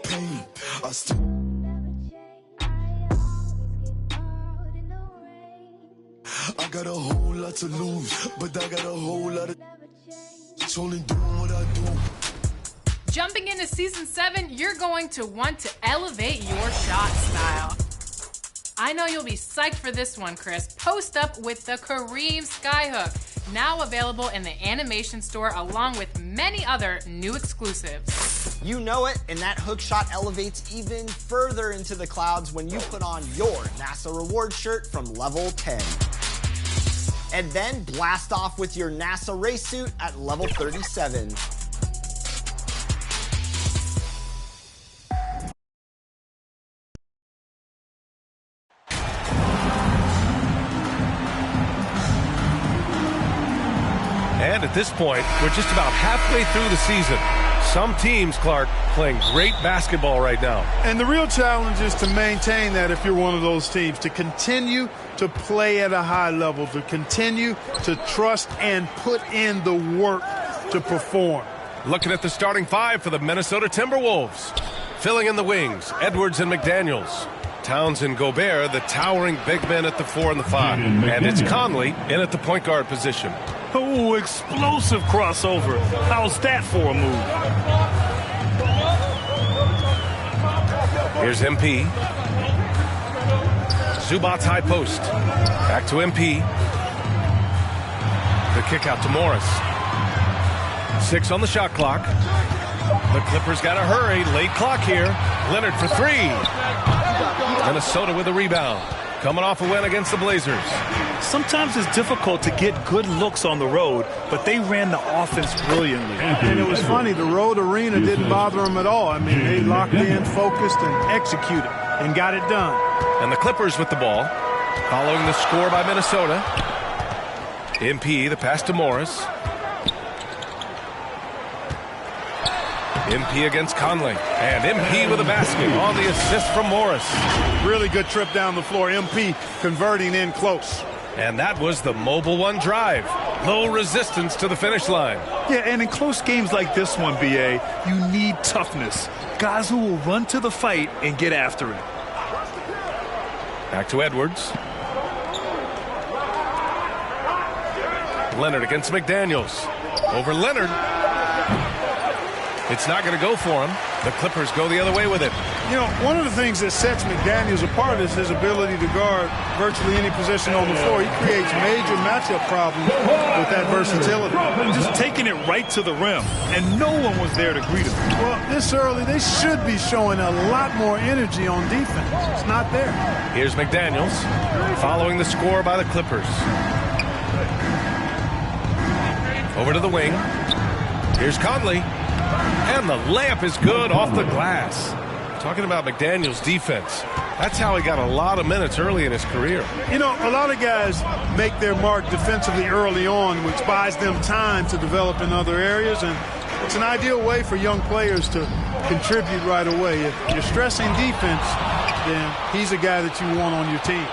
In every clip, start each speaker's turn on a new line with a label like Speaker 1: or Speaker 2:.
Speaker 1: pain. I still I got a whole lot to lose, but I got a whole lot of it's only doing what I do.
Speaker 2: Jumping into Season 7, you're going to want to elevate your shot style. I know you'll be psyched for this one, Chris. Post up with the Kareem Skyhook, now available in the animation store along with many other new exclusives.
Speaker 3: You know it, and that hook shot elevates even further into the clouds when you put on your NASA reward shirt from level 10. And then blast off with your NASA race suit at level 37.
Speaker 4: And at this point, we're just about halfway through the season. Some teams, Clark, playing great basketball right now.
Speaker 5: And the real challenge is to maintain that if you're one of those teams, to continue to play at a high level, to continue to trust and put in the work to perform.
Speaker 4: Looking at the starting five for the Minnesota Timberwolves. Filling in the wings, Edwards and McDaniels. Towns and Gobert, the towering big men at the 4 and the 5. And it's Conley in at the point guard position.
Speaker 6: Oh, explosive crossover. How's that for a move?
Speaker 4: Here's MP. Zubac's high post. Back to MP. The kick out to Morris. 6 on the shot clock. The Clippers got to hurry. Late clock here. Leonard for 3. Minnesota with a rebound. Coming off a win against the Blazers.
Speaker 6: Sometimes it's difficult to get good looks on the road, but they ran the offense brilliantly.
Speaker 5: And it was funny, the road arena didn't bother them at all. I mean, they locked in, focused, and executed, and got it done.
Speaker 4: And the Clippers with the ball. Following the score by Minnesota. MP, the pass to Morris. MP against Conley. And MP with a basket on the assist from Morris.
Speaker 5: Really good trip down the floor. MP converting in close.
Speaker 4: And that was the Mobile One drive. Low resistance to the finish line.
Speaker 6: Yeah, and in close games like this one, B.A., you need toughness. Guys who will run to the fight and get after it.
Speaker 4: Back to Edwards. Leonard against McDaniels. Over Leonard. It's not going to go for him. The Clippers go the other way with it.
Speaker 5: You know, one of the things that sets McDaniels apart is his ability to guard virtually any position on the floor. He creates major matchup problems with that versatility.
Speaker 6: Just taking it right to the rim, and no one was there to greet him.
Speaker 5: Well, this early, they should be showing a lot more energy on defense. It's not there.
Speaker 4: Here's McDaniels following the score by the Clippers. Over to the wing. Here's Conley. And the layup is good off the glass. Talking about McDaniels' defense. That's how he got a lot of minutes early in his career.
Speaker 5: You know, a lot of guys make their mark defensively early on, which buys them time to develop in other areas. And it's an ideal way for young players to contribute right away. If you're stressing defense, then he's a guy that you want on your team.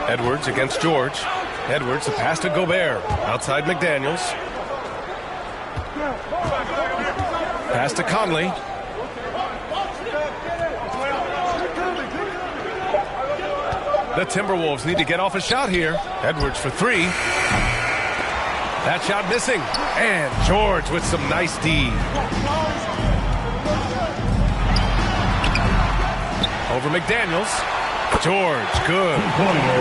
Speaker 4: Edwards against George. Edwards, the pass to Gobert. Outside McDaniels. Pass to Conley. The Timberwolves need to get off a shot here. Edwards for 3. That shot missing. And George with some nice D. Over McDaniels. George, good.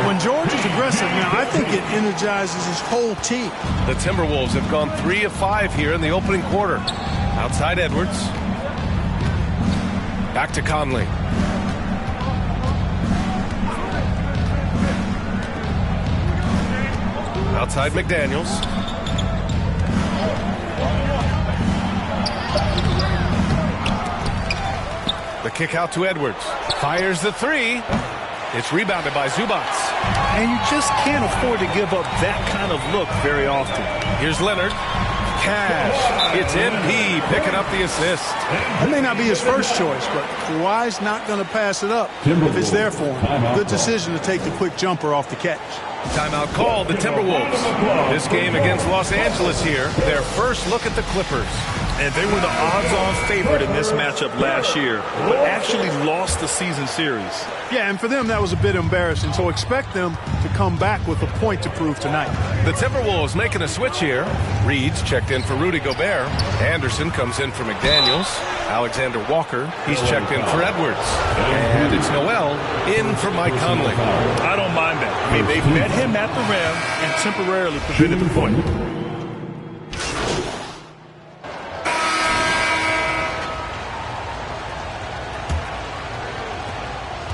Speaker 5: When George is aggressive now, I think it energizes his whole team.
Speaker 4: The Timberwolves have gone 3 of 5 here in the opening quarter. Outside Edwards. Back to Conley. Outside McDaniels. The kick out to Edwards. Fires the 3. It's rebounded by Zubac.
Speaker 6: And you just can't afford to give up that kind of look very often.
Speaker 4: Here's Leonard. Cash. It's MP picking up the assist.
Speaker 5: That may not be his first choice, but Kawhi's not going to pass it up if it's there for him. Good decision to take the quick jumper off the catch.
Speaker 4: Timeout called the Timberwolves. This game against Los Angeles here, their first look at the Clippers.
Speaker 6: And they were the odds-on favorite in this matchup last year, but actually lost the season series.
Speaker 5: Yeah, and for them, that was a bit embarrassing. So expect them to come back with a point to prove tonight.
Speaker 4: The Timberwolves making a switch here. Reed's checked in for Rudy Gobert. Anderson comes in for McDaniels. Alexander Walker, he's checked in for Edwards. And it's Noel in for Mike Conley.
Speaker 6: I don't mind that. I mean, they've met him at the rim and temporarily prevented the point.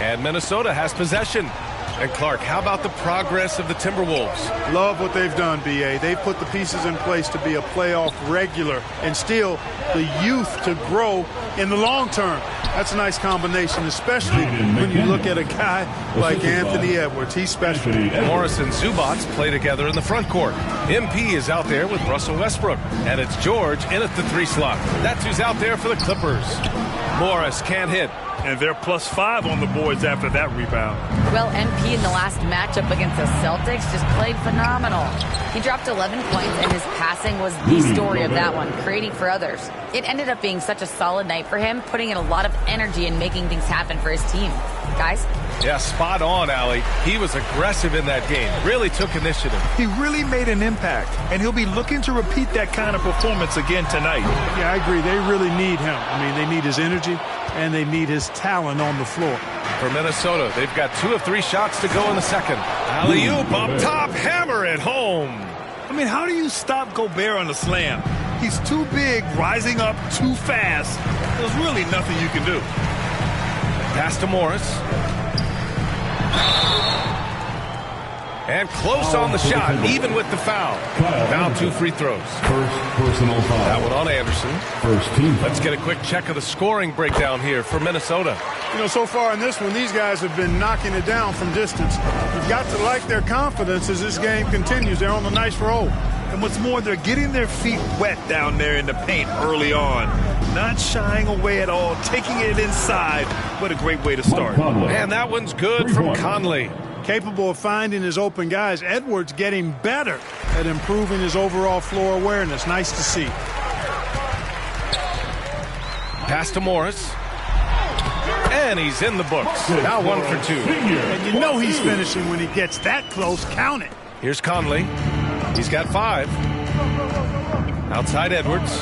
Speaker 4: And Minnesota has possession. And Clark, how about the progress of the Timberwolves?
Speaker 5: Love what they've done, B.A. They've put the pieces in place to be a playoff regular and still the youth to grow in the long term. That's a nice combination, especially when you look at a guy like Anthony Edwards. He's special.
Speaker 4: Morris and Zubac play together in the front court. MP is out there with Russell Westbrook. And it's George in at the 3 slot. That's who's out there for the Clippers. Morris can't hit.
Speaker 6: And they're +5 on the boards after that rebound.
Speaker 7: Well, MP in the last matchup against the Celtics just played phenomenal. He dropped 11 points, and his passing was the story of that one, creating for others. It ended up being such a solid night for him, putting in a lot of energy and making things happen for his team. Guys?
Speaker 4: Yeah, spot on, Allie. He was aggressive in that game. Really took initiative.
Speaker 6: He really made an impact, and he'll be looking to repeat that kind of performance again tonight.
Speaker 5: Yeah, I agree. They really need him. I mean, they need his energy, and they need his talent on the floor.
Speaker 4: For Minnesota, they've got 2 of 3 shots to go in the second. Alley-oop up top, hammer it home.
Speaker 6: I mean, how do you stop Gobert on the slam? He's too big, rising up too fast. There's really nothing you can do.
Speaker 4: Pass to Morris. And close on the shot, even with the foul. Now 2 free throws.
Speaker 1: First personal foul.
Speaker 4: That one on Anderson.
Speaker 1: First team foul.
Speaker 4: Let's get a quick check of the scoring breakdown here for Minnesota.
Speaker 5: You know, so far in this one, these guys have been knocking it down from distance. You've got to like their confidence as this game continues. They're on a nice roll.
Speaker 6: And what's more, they're getting their feet wet down there in the paint early on. Not shying away at all, taking it inside. What a great way to start.
Speaker 4: And that one's good from Conley.
Speaker 5: Capable of finding his open guys. Edwards getting better at improving his overall floor awareness. Nice to see.
Speaker 4: Pass to Morris. And he's in the books. Now 1 for 2.
Speaker 5: And you know he's finishing when he gets that close. Count it.
Speaker 4: Here's Conley. He's got 5. Outside Edwards.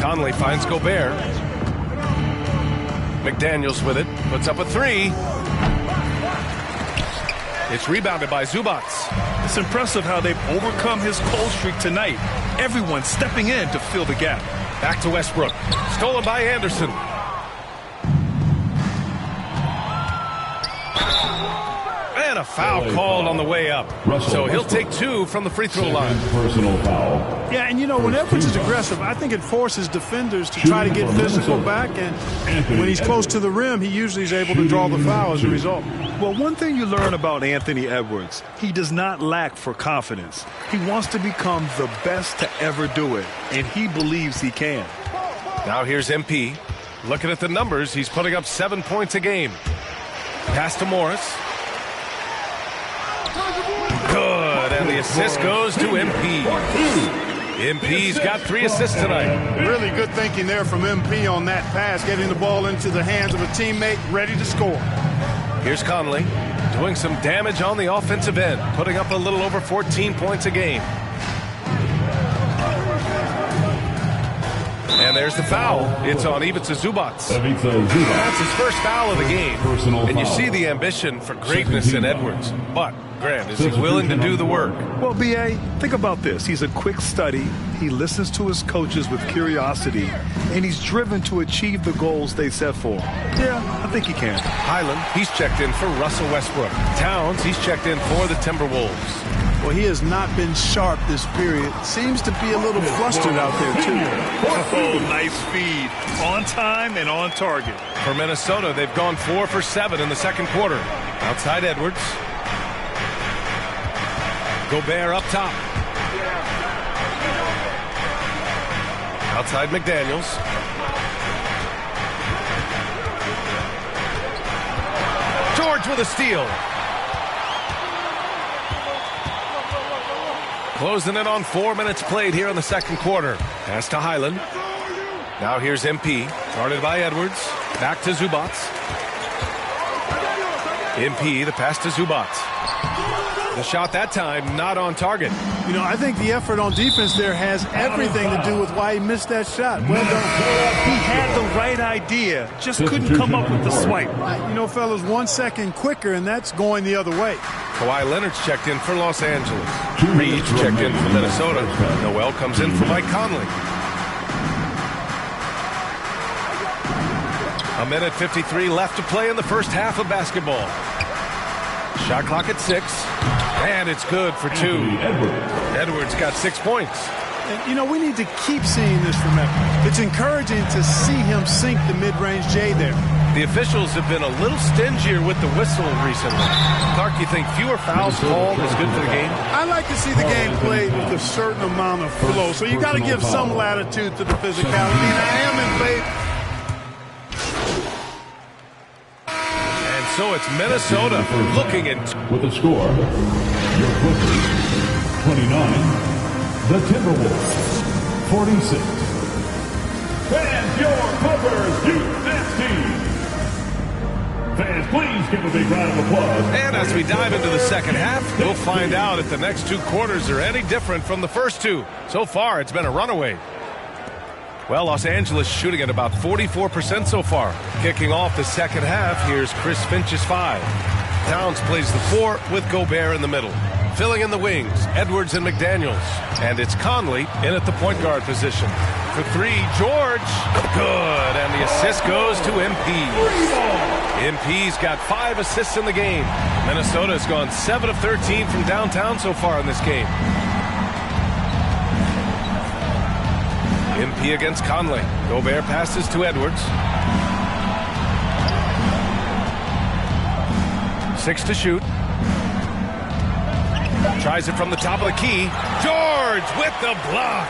Speaker 4: Conley finds Gobert. McDaniels with it. Puts up a 3. It's rebounded by Zubac.
Speaker 6: It's impressive how they've overcome his cold streak tonight. Everyone stepping in to fill the gap.
Speaker 4: Back to Westbrook. Stolen by Anderson. And a foul called on the way up. So he'll take 2 from the free throw line.
Speaker 1: Personal foul.
Speaker 5: Yeah, and you know, when Edwards is aggressive, I think it forces defenders to try to get physical back. And when he's close to the rim, he usually is able to draw the foul as a result.
Speaker 6: Well, one thing you learn about Anthony Edwards, he does not lack for confidence. He wants to become the best to ever do it, and he believes he can.
Speaker 4: Now here's MP. Looking at the numbers, he's putting up 7 points a game. Pass to Morris. Good, and the assist goes to MP. MP's got 3 assists tonight.
Speaker 5: Really good thinking there from MP on that pass, getting the ball into the hands of a teammate ready to score.
Speaker 4: Here's Conley doing some damage on the offensive end, putting up a little over 14 points a game. And there's the foul. It's on Ivica Zubac. That's his first foul of the game. And you see the ambition for greatness in Edwards. But, Grant, is he willing to do the work?
Speaker 6: Well, B.A., think about this. He's a quick study. He listens to his coaches with curiosity. And he's driven to achieve the goals they set for him. Yeah, I think he can.
Speaker 4: Highland, he's checked in for Russell Westbrook. Towns, he's checked in for the Timberwolves.
Speaker 5: Well, he has not been sharp this period. Seems to be a little flustered out there, too.
Speaker 6: Oh, nice feed. On time and on target.
Speaker 4: For Minnesota, they've gone 4 for 7 in the second quarter. Outside Edwards. Gobert up top. Outside McDaniels. George with a steal. Closing in on 4 minutes played here in the second quarter. Pass to Highland. Now here's MP. Guarded by Edwards. Back to Zubats. MP, the pass to Zubats. The shot that time not on target.
Speaker 5: You know, I think the effort on defense there has everything to do with why he missed that shot. Well done.
Speaker 6: He had the right idea, just couldn't come up with the swipe.
Speaker 5: You know, fellas, 1 second quicker, and that's going the other way.
Speaker 4: Kawhi Leonard's checked in for Los Angeles. Reed checked in for Minnesota. Noel comes in for Mike Conley. A minute 53 left to play in the first half of basketball. Shot clock at 6. And it's good for 2. Edwards got 6 points.
Speaker 5: And, you know, we need to keep seeing this from Edwards. It's encouraging to see him sink the mid-range J there.
Speaker 4: The officials have been a little stingier with the whistle recently. Clark, you think fewer fouls called is good for the game?
Speaker 5: I like to see the game played with a certain amount of flow. So you got to give some latitude to the physicality. And I am in favor.
Speaker 4: And so it's Minnesota looking in.
Speaker 8: With the score, your Clippers 29, the Timberwolves 46. And your Clippers defense team. Fans, please give a big round of applause.
Speaker 4: And as we dive into the second half, we'll find out if the next 2 quarters are any different from the first 2. So far, it's been a runaway. Well, Los Angeles shooting at about 44% so far. Kicking off the second half, here's Chris Finch's 5. Towns plays the 4 with Gobert in the middle. Filling in the wings, Edwards and McDaniels. And it's Conley in at the point guard position. For 3, George. Good, and the assist goes to MP. MP's got 5 assists in the game. Minnesota's gone 7 of 13 from downtown so far in this game. MP against Conley. Gobert passes to Edwards. 6 to shoot. Tries it from the top of the key. George with the block.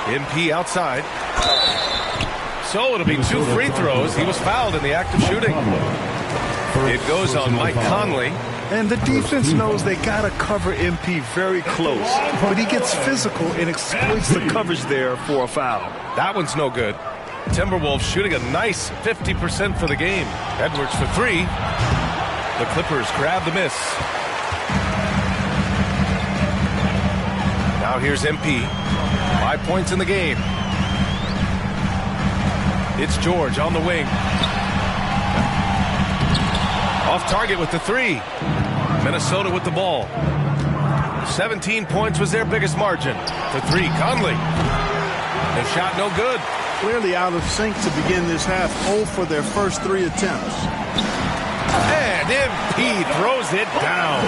Speaker 4: MP outside. So it'll be 2 free throws. He was fouled in the act of shooting. It goes on Mike Conley.
Speaker 6: And the defense knows they got to cover MP very close. But he gets physical and exploits the coverage there for a foul.
Speaker 4: That one's no good. Timberwolves shooting a nice 50% for the game. Edwards for 3. The Clippers grab the miss. Now here's MP. 5 points in the game. It's George on the wing. Off target with the 3. Minnesota with the ball. 17 points was their biggest margin. For 3, Conley. The shot no good.
Speaker 5: Clearly out of sync to begin this half. 0 for their first 3 attempts.
Speaker 4: And MP throws it down.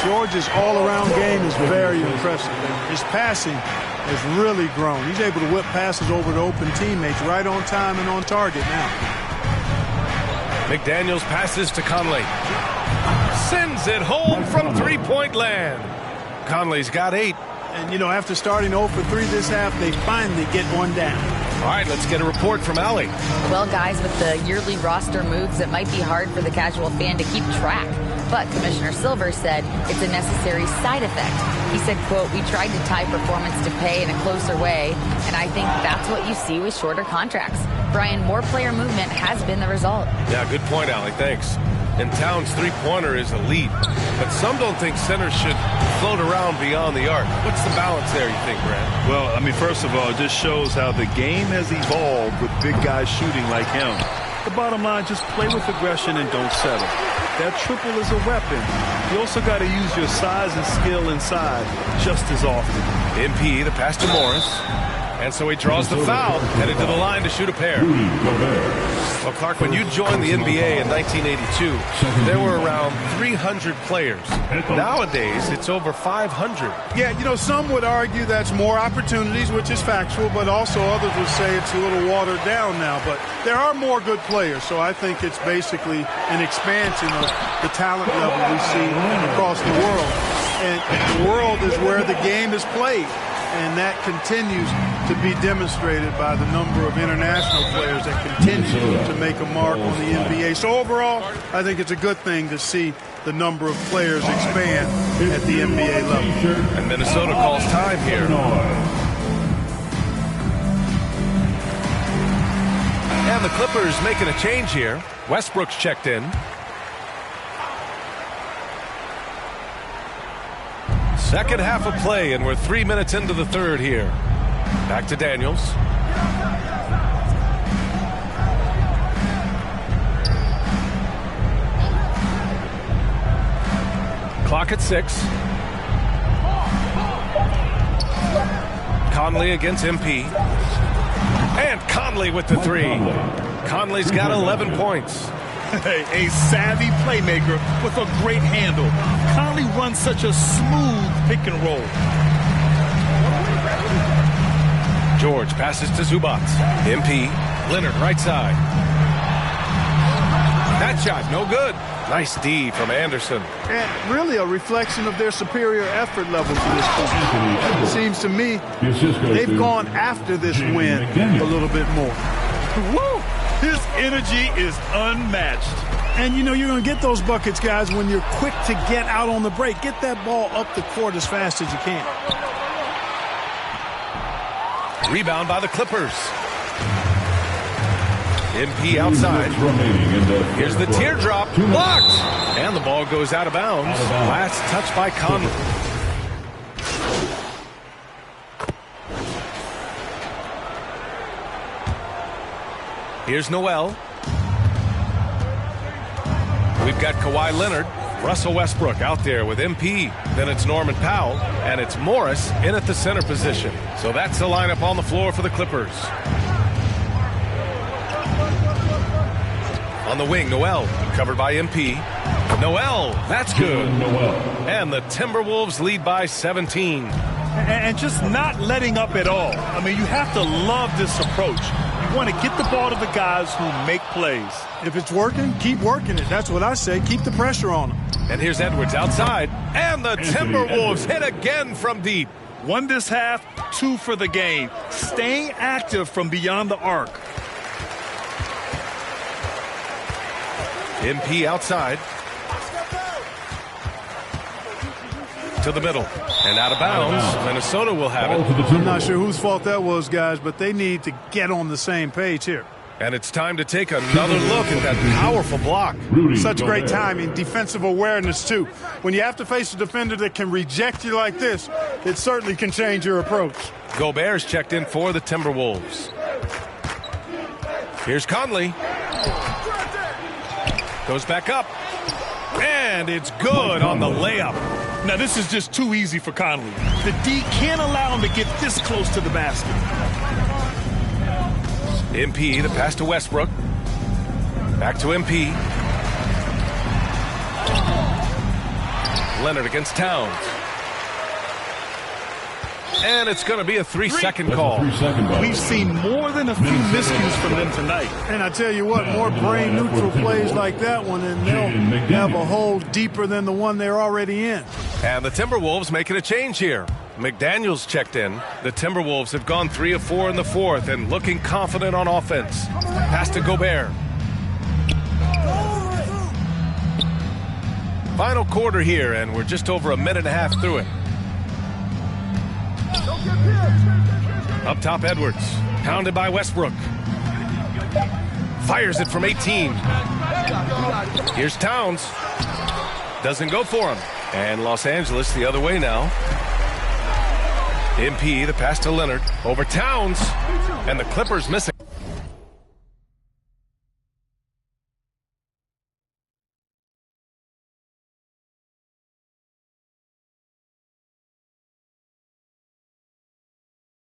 Speaker 5: George's all-around game is very impressive. His passing has really grown. He's able to whip passes over to open teammates right on time and on target now.
Speaker 4: McDaniels passes to Conley. Sends it home from 3-point land. Conley's got 8.
Speaker 5: And, you know, after starting 0 for 3 this half, they finally get one down.
Speaker 4: All right, let's get a report from Allie.
Speaker 7: Well, guys, with the yearly roster moves, it might be hard for the casual fan to keep track. But Commissioner Silver said it's a necessary side effect. He said, quote, "We tried to tie performance to pay in a closer way, and I think that's what you see with shorter contracts." Brian, more player movement has been the result.
Speaker 4: Yeah, good point, Allie. Thanks. And Towns' 3-pointer is elite, but some don't think centers should float around beyond the arc. What's the balance there, you think, Brad?
Speaker 6: Well, I mean, first of all, it just shows how the game has evolved with big guys shooting like him. The bottom line, just play with aggression and don't settle. That triple is a weapon. You also got to use your size and skill inside just as often.
Speaker 4: MP, the pass to Morris. And so he draws the foul, headed to the line to shoot a pair. Well, Clark, when you joined the NBA in 1982, there were around 300 players. Nowadays, it's over 500.
Speaker 5: Yeah, you know, some would argue that's more opportunities, which is factual, but also others would say it's a little watered down now. But there are more good players, so I think it's basically an expansion of the talent level we see across the world. And the world is where the game is played. and that continues to be demonstrated by the number of international players that continue to make a mark on the NBA. So overall, I think it's a good thing to see the number of players expand at the NBA level.
Speaker 4: And Minnesota calls time here. And the Clippers making a change here. Westbrook's checked in. Second half of play, and we're 3 minutes into the third here. Back to Daniels. Clock at 6. Conley against MP. And Conley with the 3. Conley's got 11 points.
Speaker 6: A savvy playmaker with a great handle. Conley runs such a smooth pick and roll.
Speaker 4: George passes to Zubac. MP. Leonard right side. That shot no good. Nice D from Anderson.
Speaker 5: And really a reflection of their superior effort level to this point. It seems to me they've gone after this win a little bit more.
Speaker 6: Woo! His energy is unmatched.
Speaker 5: And you know you're going to get those buckets, guys, when you're quick to get out on the break. Get that ball up the court as fast as you can.
Speaker 4: Rebound by the Clippers. MP outside. Here's the teardrop. Blocked! And the ball goes out of bounds. Last touch by Conley. Here's Noel. We've got Kawhi Leonard, Russell Westbrook out there with MP. Then it's Norman Powell, and it's Morris in at the center position. So that's the lineup on the floor for the Clippers. On the wing, Noel, covered by MP. Noel, that's good. And the Timberwolves lead by 17.
Speaker 6: And just not letting up at all. I mean, you have to love this approach. You want to get the ball to the guys who make plays.
Speaker 5: If it's working, keep working it. That's what I say. Keep the pressure on them.
Speaker 4: And here's Edwards outside. And the Timberwolves hit again from deep.
Speaker 6: 1 this half, 2 for the game. Staying active from beyond the arc.
Speaker 4: MP outside. To the middle. And out of bounds. Minnesota will have it.
Speaker 5: I'm not sure whose fault that was, guys, but they need to get on the same page here.
Speaker 4: And it's time to take another look at that powerful block.
Speaker 5: Such great timing, defensive awareness, too. When you have to face a defender that can reject you like this, it certainly can change your approach.
Speaker 4: Gobert's checked in for the Timberwolves. Here's Conley. Goes back up. And it's good on the layup.
Speaker 6: Now, this is just too easy for Conley. The D can't allow him to get this close to the basket.
Speaker 4: MP, the pass to Westbrook. Back to MP. Leonard against Towns. And it's going to be a 3-second call.
Speaker 6: We've seen more than a few miscues from them tonight.
Speaker 5: And I tell you what, more brain-neutral plays like that one, and they'll have a hole deeper than the one they're already in.
Speaker 4: And the Timberwolves making a change here. McDaniels checked in. The Timberwolves have gone 3 of 4 in the fourth and looking confident on offense. Pass to Gobert. Final quarter here, and we're just over a minute and a half through it. Up top, Edwards. Pounded by Westbrook. Fires it from 18. Here's Towns. Doesn't go for him. And Los Angeles the other way now. MP, the pass to Leonard. Over Towns. And the Clippers missing.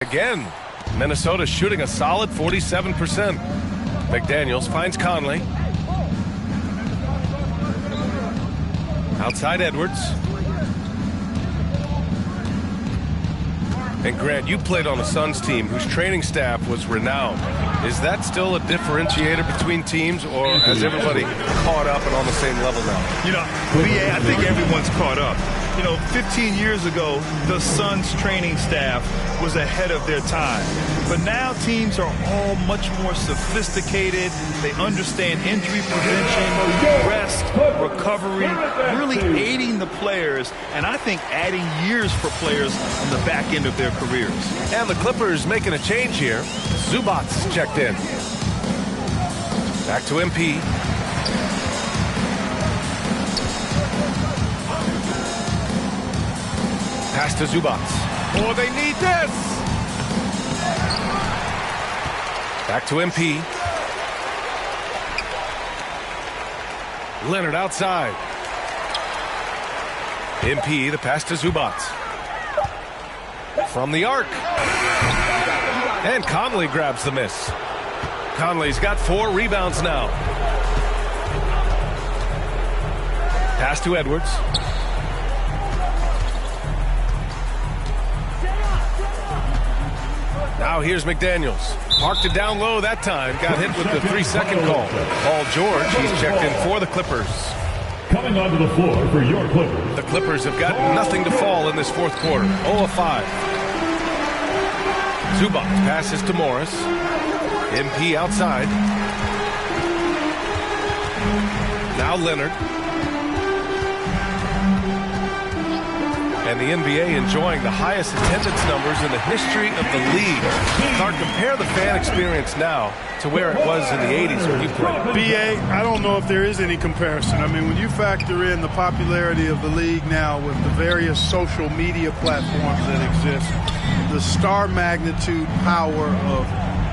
Speaker 4: Again, Minnesota shooting a solid 47%. McDaniels finds Conley. Outside Edwards. And Grant, you played on a Suns team whose training staff was renowned. Is that still a differentiator between teams, or has everybody caught up and on the same level now?
Speaker 6: You know, BA, I think everyone's caught up. You know, 15 years ago, the Suns training staff was ahead of their time. But now teams are all much more sophisticated. They understand injury prevention, rest, recovery, really aiding the players, and I think adding years for players on the back end of their careers.
Speaker 4: And the Clippers making a change here. Zubats checked in. Back to MP. Pass to Zubats. Oh, they need this! Back to MP. Leonard outside. MP, the pass to Zubats. From the arc. And Conley grabs the miss. Conley's got 4 rebounds now. Pass to Edwards. Now here's McDaniels. Parked it down low that time. Got hit with the 3-second call. Paul George, he's checked in for the Clippers.
Speaker 8: Coming onto the floor for your Clippers.
Speaker 4: The Clippers have got nothing to fall in this fourth quarter. 0 of 5. Zubac passes to Morris. MP outside. Now Leonard. And the NBA enjoying the highest attendance numbers in the history of the league. Clark, compare the fan experience now to where it was in the 80s when you played.
Speaker 5: BA, I don't know if there is any comparison. I mean, when you factor in the popularity of the league now with the various social media platforms that exist, the star magnitude power of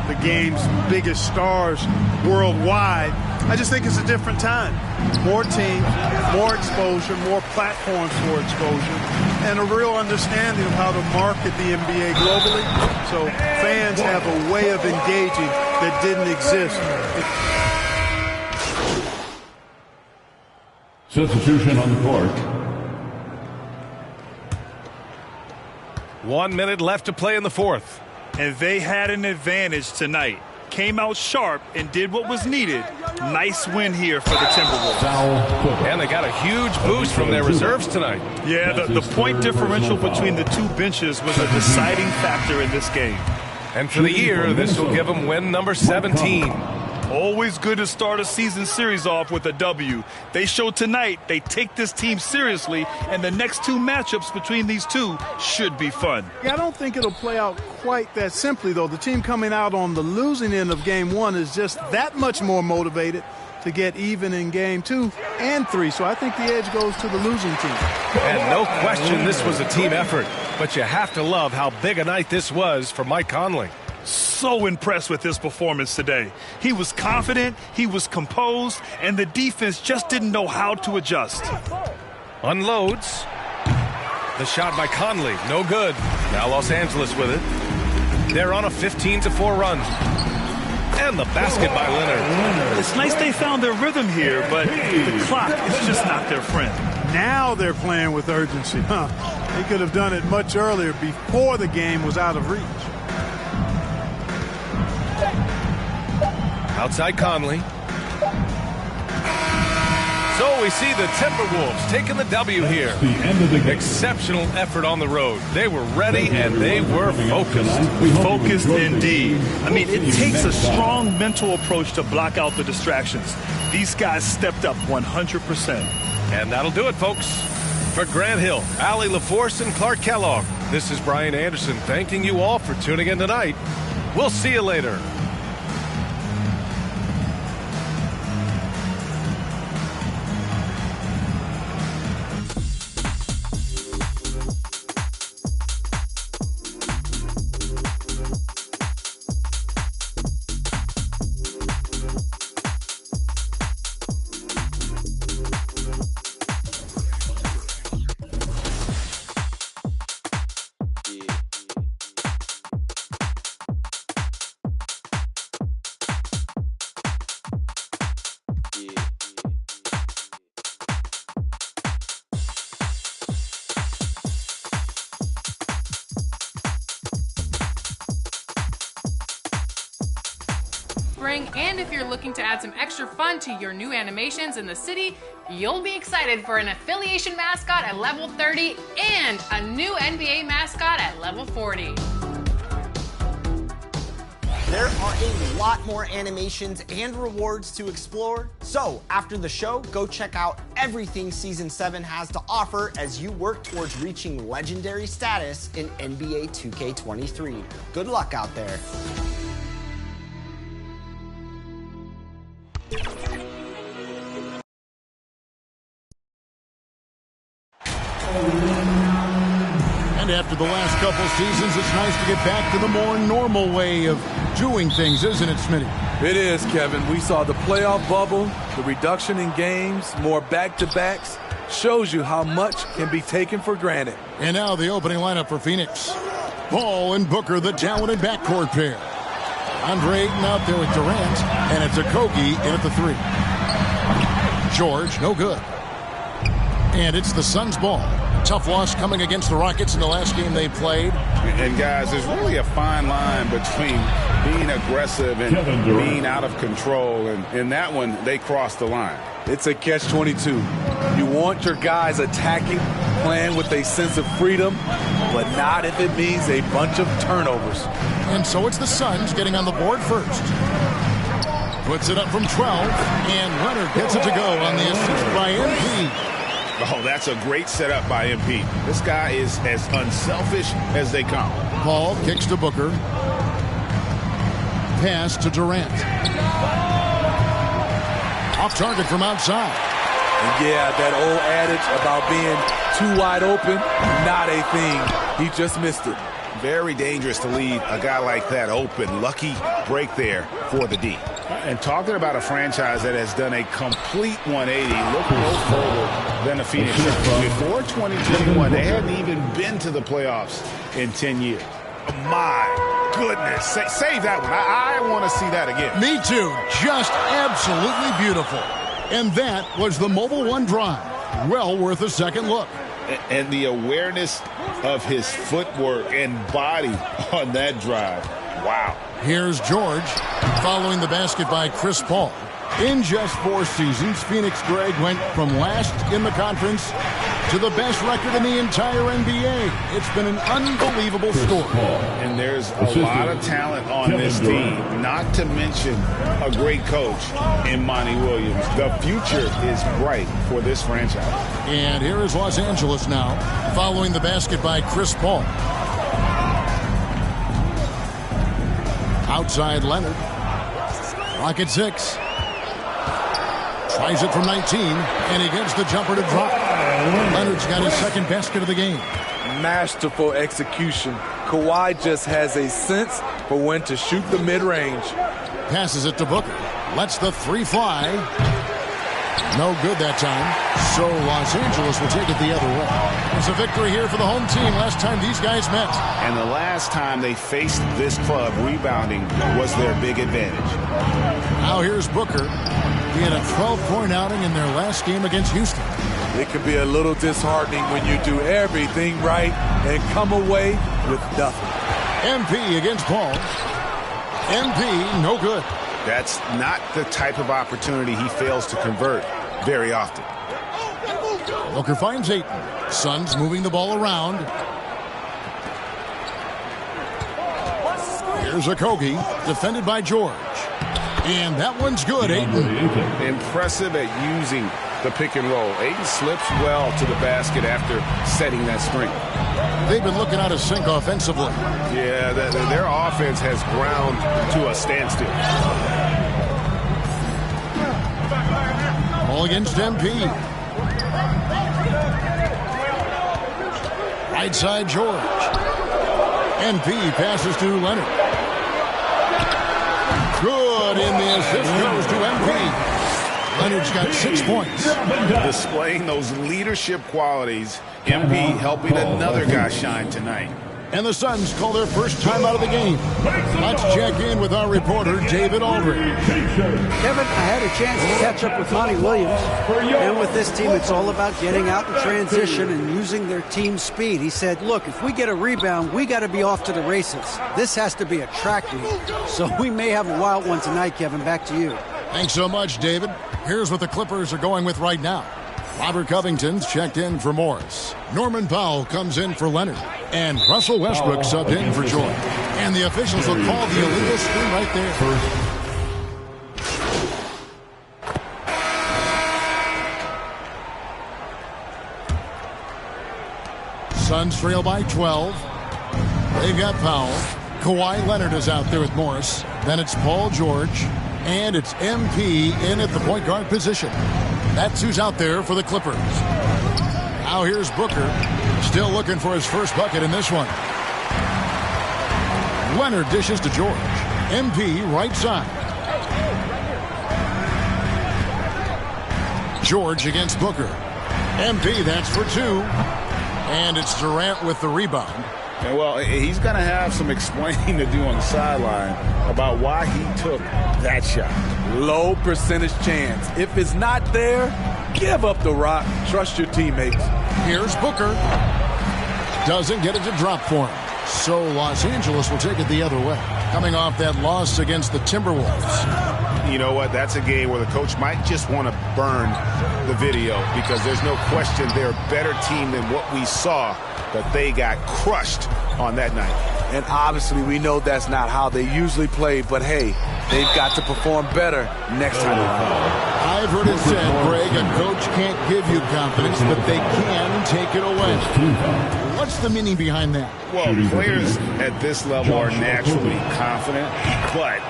Speaker 5: the game's biggest stars worldwide, I just think it's a different time. More teams, more exposure, more platforms for exposure, and a real understanding of how to market the NBA globally. So fans have a way of engaging that didn't exist.
Speaker 8: Substitution on the court.
Speaker 4: 1 minute left to play in the fourth.
Speaker 6: And they had an advantage tonight. Came out sharp and did what was needed. Nice win here for the Timberwolves.
Speaker 4: And they got a huge boost from their reserves tonight.
Speaker 6: Yeah, the point differential between the two benches was a deciding factor in this game.
Speaker 4: And for the year, this will give them win number 17.
Speaker 6: Always good to start a season series off with a W. They showed tonight they take this team seriously, and the next 2 matchups between these two should be fun.
Speaker 5: Yeah, I don't think it'll play out quite that simply, though. The team coming out on the losing end of Game 1 is just that much more motivated to get even in Game 2 and 3. So I think the edge goes to the losing team.
Speaker 4: And no question this was a team effort. But you have to love how big a night this was for Mike Conley.
Speaker 6: So impressed with his performance today. He was confident, he was composed, and the defense just didn't know how to adjust.
Speaker 4: Unloads. The shot by Conley, no good. Now Los Angeles with it. They're on a 15-4 run. And the basket by Leonard.
Speaker 6: It's nice they found their rhythm here, but the clock is just not their friend.
Speaker 5: Now they're playing with urgency. They could have done it much earlier before the game was out of reach.
Speaker 4: Outside Conley. So we see the Timberwolves taking the W here.
Speaker 8: The end of the game.
Speaker 4: Exceptional effort on the road. They were ready and they were focused.
Speaker 6: Focused indeed. I mean, it takes a strong mental approach to block out the distractions. These guys stepped up 100%.
Speaker 4: And that'll do it, folks. For Grant Hill, Allie LaForce, and Clark Kellogg, this is Brian Anderson thanking you all for tuning in tonight. We'll see you later.
Speaker 2: spring, and if you're looking to add some extra fun to your new animations in the city, you'll be excited for an affiliation mascot at level 30 and a new NBA mascot at level 40.
Speaker 3: There are a lot more animations and rewards to explore, so after the show, go check out everything Season 7 has to offer as you work towards reaching legendary status in NBA 2K23. Good luck out there.
Speaker 9: And after the last couple seasons, it's nice to get back to the more normal way of doing things, isn't it, Smitty?
Speaker 10: It is, Kevin. We saw the playoff bubble, the reduction in games, more back-to-backs. Shows you how much can be taken for granted.
Speaker 9: And now the opening lineup for Phoenix. Paul and Booker, the talented backcourt pair. Andre Ayton out there with Durant, and it's Okogie in at the 3. George, no good. And it's the Suns' ball. Tough loss coming against the Rockets in the last game they played.
Speaker 11: And guys, there's really a fine line between being aggressive and being out of control. And in that one, they crossed the line.
Speaker 10: It's a catch-22. You want your guys attacking, playing with a sense of freedom, but not if it means a bunch of turnovers.
Speaker 9: And so it's the Suns getting on the board first. Puts it up from 12, and Leonard gets it to go on the assist by MP.
Speaker 11: Oh, that's a great setup by MP. This guy is as unselfish as they come.
Speaker 9: Paul kicks to Booker. Pass to Durant. Off target from outside.
Speaker 10: And yeah, that old adage about being too wide open, not a thing. He just missed it.
Speaker 11: Very dangerous to leave a guy like that open. Lucky break there for the D. And talking about a franchise that has done a complete 180, look no further than the Phoenix Suns. Before 2021, they hadn't even been to the playoffs in 10 years. My goodness. Save that one. I want to see that again.
Speaker 9: Me too. Just absolutely beautiful. And that was the Mobile One drive. Well worth a second look.
Speaker 11: And the awareness of his footwork and body on that drive. Wow.
Speaker 9: Here's George following the basket by Chris Paul. In just 4 seasons, Phoenix, Greg, went from last in the conference to the best record in the entire NBA. It's been an unbelievable story.
Speaker 11: And there's a lot of talent on this team, not to mention a great coach in Monty Williams. The future is bright for this franchise.
Speaker 9: And here is Los Angeles now, following the basket by Chris Paul. Outside Leonard. Rocket 6. Tries it from 19, and he gets the jumper to drop. Leonard's got his second basket of the game.
Speaker 10: Masterful execution. Kawhi just has a sense for when to shoot the mid-range.
Speaker 9: Passes it to Booker. Lets the 3 fly. No good that time. So Los Angeles will take it the other way. It's a victory here for the home team last time these guys met.
Speaker 11: And the last time they faced this club, rebounding was their big advantage.
Speaker 9: Now here's Booker. He had a 12-point outing in their last game against Houston.
Speaker 10: It can be a little disheartening when you do everything right and come away with nothing.
Speaker 9: MP against Paul. MP, no good.
Speaker 11: That's not the type of opportunity he fails to convert very often.
Speaker 9: Booker finds Ayton. Suns moving the ball around. Here's Okogie, defended by George. And that one's good, Ayton.
Speaker 11: Impressive at using the pick and roll. Ayton slips well to the basket after setting that screen.
Speaker 9: They've been looking out of sync offensively.
Speaker 11: Yeah, their offense has ground to a standstill.
Speaker 9: All against MP. Right side George. MP passes to Leonard. Good, in the assist goes to MP. Leonard's got 6 points.
Speaker 11: Displaying those leadership qualities. MP helping another guy shine tonight.
Speaker 9: And the Suns call their first time out of the game. Let's check in with our reporter, David Aldridge.
Speaker 12: Kevin, I had a chance to catch up with Monty Williams. And with this team, it's all about getting out in transition and using their team speed. He said, look, if we get a rebound, we got to be off to the races. This has to be a track meet. So we may have a wild one tonight, Kevin. Back to you.
Speaker 9: Thanks so much, David. Here's what the Clippers are going with right now. Robert Covington's checked in for Morris. Norman Powell comes in for Leonard. And Russell Westbrook subbed in for George. And the officials will call the illegal screen right there. Suns trail by 12. They've got Powell. Kawhi Leonard is out there with Morris. Then it's Paul George. And it's MP in at the point guard position. That's who's out there for the Clippers. Now here's Booker. Still looking for his first bucket in this one. Leonard dishes to George. MP right side. George against Booker. MP, that's for two. And it's Durant with the rebound.
Speaker 11: And well, he's going to have some explaining to do on the sideline about why he took that shot.
Speaker 10: Low percentage chance. If it's not there, give up the rock. Trust your teammates.
Speaker 9: Here's Booker. Doesn't get it to drop for him. So Los Angeles will take it the other way. Coming off that loss against the Timberwolves.
Speaker 11: You know what? That's a game where the coach might just want to burn the video because there's no question they're a better team than what we saw, but they got crushed on that night.
Speaker 10: And obviously we know that's not how they usually play, but hey, they've got to perform better next time they play.
Speaker 9: I've heard it said, Greg, a coach can't give you confidence, but they can take it away. What's the meaning behind that?
Speaker 11: Well, players at this level are naturally confident, but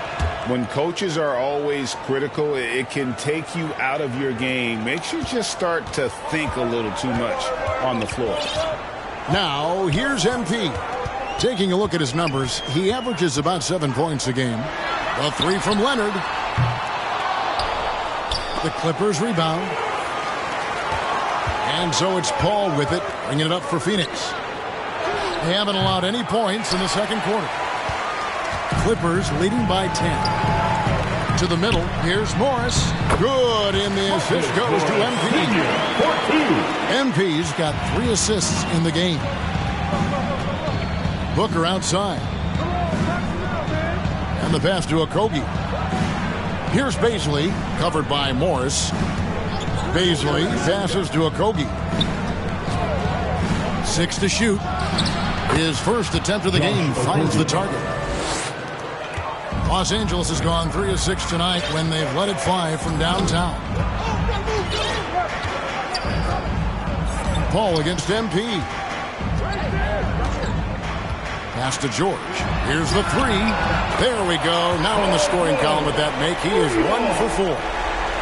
Speaker 11: when coaches are always critical, it can take you out of your game. Makes you just start to think a little too much on the floor.
Speaker 9: Now, here's MP. Taking a look at his numbers, he averages about 7 points a game. The three from Leonard. The Clippers rebound. And so it's Paul with it, bringing it up for Phoenix. They haven't allowed any points in the second quarter. Clippers leading by 10. To the middle, here's Morris. Good, and the assist goes to MP. MP's got 3 assists in the game. Booker outside. And the pass to Okogie. Here's Baisley, covered by Morris. Baisley passes to Okogie. 6 to shoot. His first attempt of the game finds the target. Los Angeles has gone 3 of 6 tonight when they've let it fly from downtown. Paul against MP. Pass to George. Here's the three. There we go. Now in the scoring column with that make. He is 1 for 4.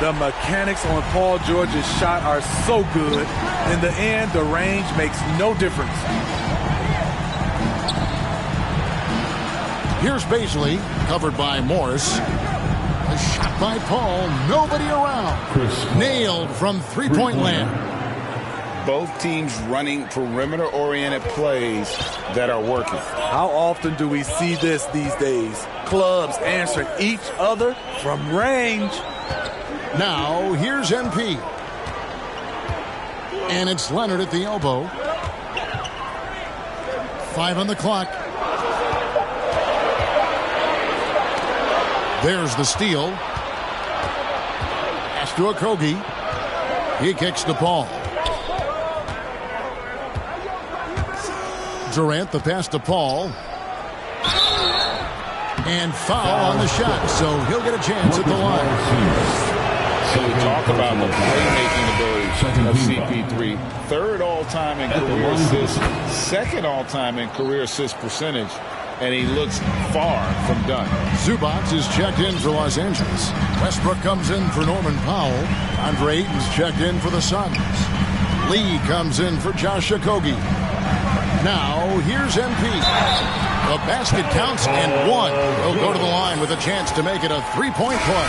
Speaker 10: The mechanics on Paul George's shot are so good. In the end, the range makes no difference.
Speaker 9: Here's Baisley, covered by Morris. A shot by Paul. Nobody around. Nailed from three-point land.
Speaker 11: Both teams running perimeter-oriented plays that are working.
Speaker 10: How often do we see this these days? Clubs answering each other from range.
Speaker 9: Now, here's MP. And it's Leonard at the elbow. 5 on the clock. There's the steal. Pass to Okogie. He kicks the ball. Durant, the pass to Paul. And foul on the shot, so he'll get a chance at the line.
Speaker 11: So we talk about the playmaking ability of CP3. 3rd all-time in career assists, 2nd all-time in career assist percentage, and he looks far from done.
Speaker 9: Zubac is checked in for Los Angeles. Westbrook comes in for Norman Powell. Andre Ayton's checked in for the Suns. Lee comes in for Josh Okogie. Now, here's MP. The basket counts and 1. He'll go to the line with a chance to make it a 3-point play.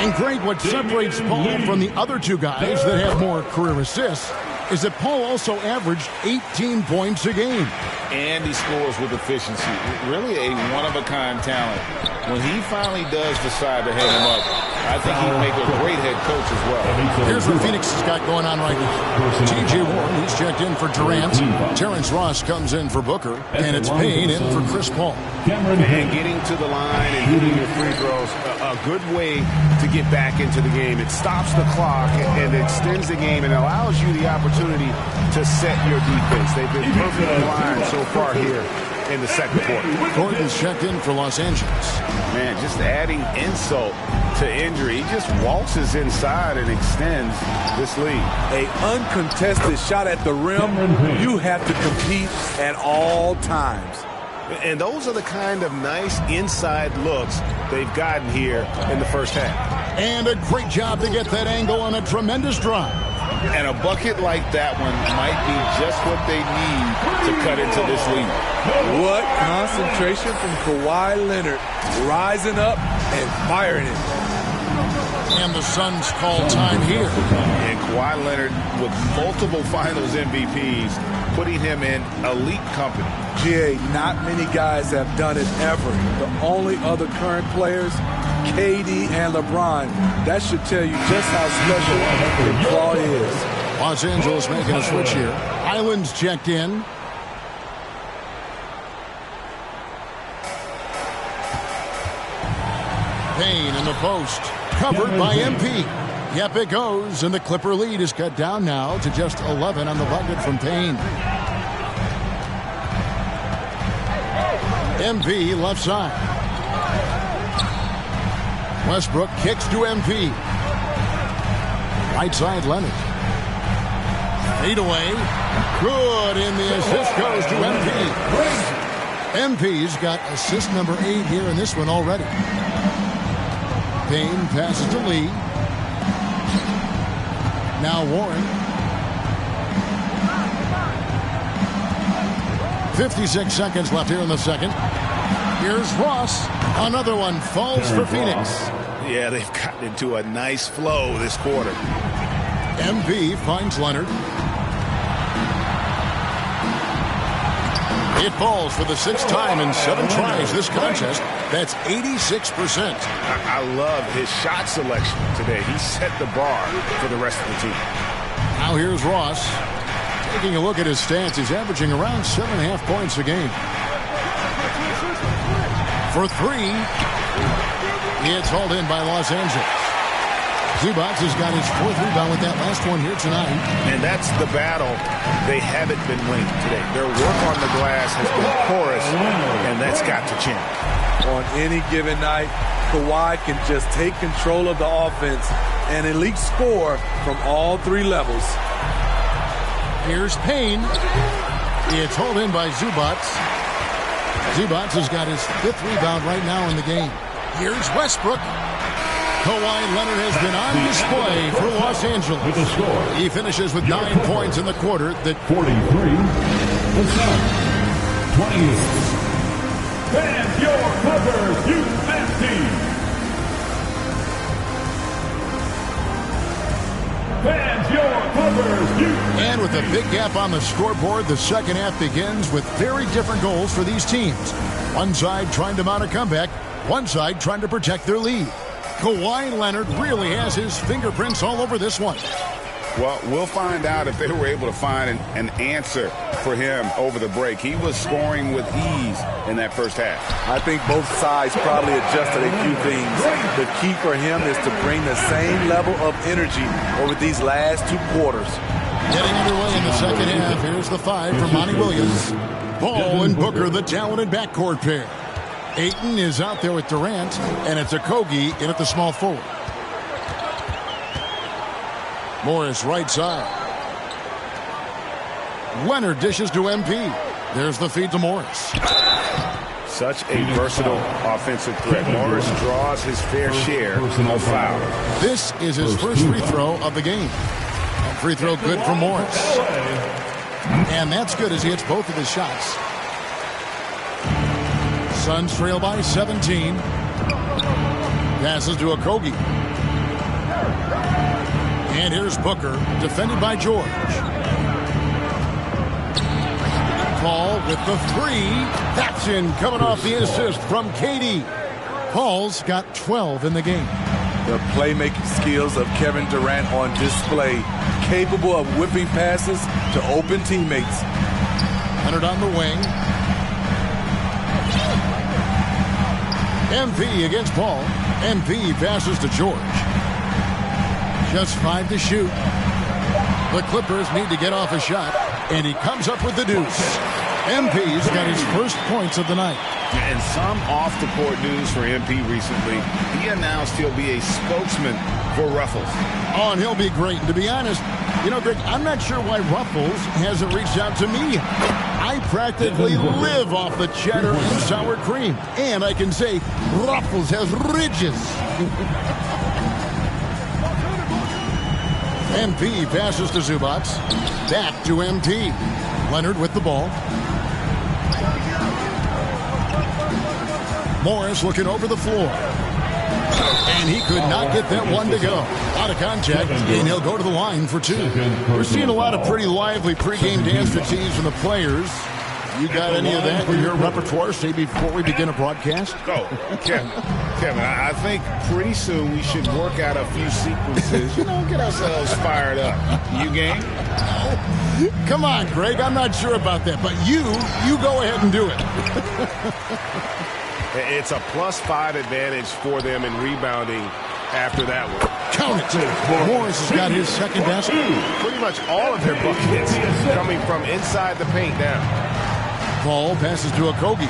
Speaker 9: And Greg, what separates Paul from the other 2 guys that have more career assists is that Paul also averaged 18 points a game.
Speaker 11: and he scores with efficiency. Really a one-of-a-kind talent. When he finally does decide to hang him up, I think he'd make a great head coach as well.
Speaker 9: Here's what Phoenix has got going on right now. T.J. Warren, he's checked in for Durant. Terrence Ross comes in for Booker. And it's Payne in for Chris Paul.
Speaker 11: And getting to the line and hitting your free throws, a good way to get back into the game. It stops the clock and extends the game and allows you the opportunity to set your defense. They've been perfectly aligned so far here in the second quarter.
Speaker 9: Gordon's checked in for Los Angeles.
Speaker 11: Man, just adding insult to injury. He just waltzes inside and extends this lead.
Speaker 10: A uncontested shot at the rim, you have to compete at all times.
Speaker 11: And those are the kind of nice inside looks they've gotten here in the first half.
Speaker 9: And a great job to get that angle on a tremendous drive.
Speaker 11: And a bucket like that one might be just what they need to cut into this lead.
Speaker 10: What concentration from Kawhi Leonard, rising up and firing it.
Speaker 9: And the Suns call time here.
Speaker 11: And Kawhi Leonard with multiple finals MVPs, putting him in elite company.
Speaker 10: GA, not many guys have done it ever. The only other current players, KD and LeBron. That should tell you just how special the Claw is.
Speaker 9: Los Angeles making a switch here. Island's checked in. Payne in the post. Covered by MP. Yep, it goes, and the Clipper lead is cut down now to just 11 on the bucket from Payne. MP left side. Westbrook kicks to MP. Right side, Leonard. Fade away. Good, and the assist goes to MP. MP's got assist number 8 here in this one already. Payne passes to Lee. Now Warren. 56 seconds left here in the second. Here's Ross. Another one falls for Phoenix.
Speaker 11: Yeah, they've gotten into a nice flow this quarter.
Speaker 9: MP finds Leonard. It falls for the 6th time in 7 tries this contest. That's 86%.
Speaker 11: I love his shot selection today. He set the bar for the rest of the team.
Speaker 9: Now here's Ross. Taking a look at his stats, he's averaging around 7.5 points a game. For 3, it's hauled in by Los Angeles. Zubac has got his 4th rebound with that last one here tonight.
Speaker 11: And that's the battle they haven't been winning today. Their work on the glass has been porous, and that's got to change.
Speaker 10: On any given night, Kawhi can just take control of the offense and elite score from all 3 levels.
Speaker 9: Here's Payne. It's hauled in by Zubac. Zubac has got his 5th rebound right now in the game. Here's Westbrook. Kawhi Leonard has been on display for Los Angeles.
Speaker 8: With a score.
Speaker 9: He finishes with 9 points in the quarter. That
Speaker 8: 43. The Suns. 28. And your Clippers defense team. And your Clippers defense.
Speaker 9: And with a big gap on the scoreboard, the second half begins with very different goals for these teams. One side trying to mount a comeback, one side trying to protect their lead. Kawhi Leonard really has his fingerprints all over this one.
Speaker 11: Well, we'll find out if they were able to find an answer for him over the break. He was scoring with ease in that first half.
Speaker 10: I think both sides probably adjusted a few things. The key for him is to bring the same level of energy over these last 2 quarters.
Speaker 9: Getting underway in the second half. Here's the 5 for Monty Williams. Ball and Booker, the talented backcourt pair. Ayton is out there with Durant, and it's Okogie in at the small forward. Morris right side. Leonard dishes to MP. There's the feed to Morris.
Speaker 11: Such a versatile offensive threat. Morris draws his fair share of fouls.
Speaker 9: This is his first free throw of the game. Free throw good for Morris. And that's good as he hits both of his shots. Suns trail by 17. Passes to Okogie. And here's Booker, defended by George. Paul with the three. That's in, coming off the assist from KD. Paul's got 12 in the game.
Speaker 10: The playmaking skills of Kevin Durant on display, capable of whipping passes to open teammates.
Speaker 9: Leonard on the wing. MP against Paul. MP passes to George. Just 5 to shoot. The Clippers need to get off a shot, and he comes up with the deuce. MP's got his first points of the night.
Speaker 11: And some off-the-court news for MP recently. He announced he'll be a spokesman for Ruffles.
Speaker 9: Oh, and he'll be great. And to be honest, you know, Greg, I'm not sure why Ruffles hasn't reached out to me. I practically live off the cheddar and sour cream. And I can say Ruffles has ridges. MP passes to Zubac. Back to MP. Leonard with the ball. Morris looking over the floor. And he could not get that one to go. Out of contact, and he'll go to the line for 2. We're seeing a lot of pretty lively pregame dance routines from the players. You got any of that in your repertoire, say, before we begin a broadcast?
Speaker 11: Oh, Kevin, I think pretty soon we should work out a few sequences, get ourselves fired up. You game?
Speaker 9: Come on, Greg, I'm not sure about that, but you go ahead and do it.
Speaker 11: It's a +5 advantage for them in rebounding after that one.
Speaker 9: Count it. Morris has got his second basket.
Speaker 11: Pretty much all of their buckets coming from inside the paint now.
Speaker 9: Paul passes to Okogie.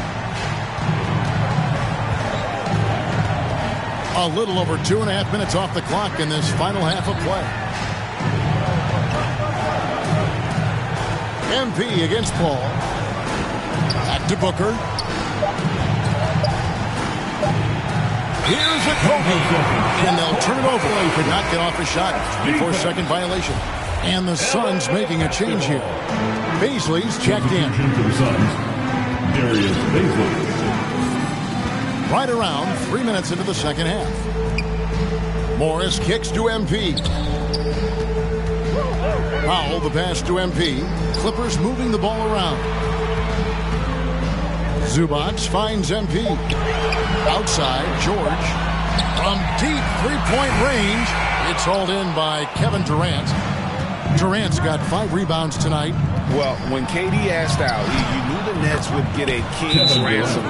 Speaker 9: A little over 2.5 minutes off the clock in this final half of play. MP against Paul. Back to Booker. Here's Okogie. And they'll turn it over. He could not get off a shot before second violation. And the Suns making a change here. Baisley's checked in. Right around 3 minutes into the second half. Morris kicks to MP. Powell the pass to MP. Clippers moving the ball around. Zubac finds MP. Outside, George. From deep three-point range, it's hauled in by Kevin Durant. Durant's got 5 rebounds tonight.
Speaker 11: Well, when KD asked out, you knew the Nets would get a king's ransom.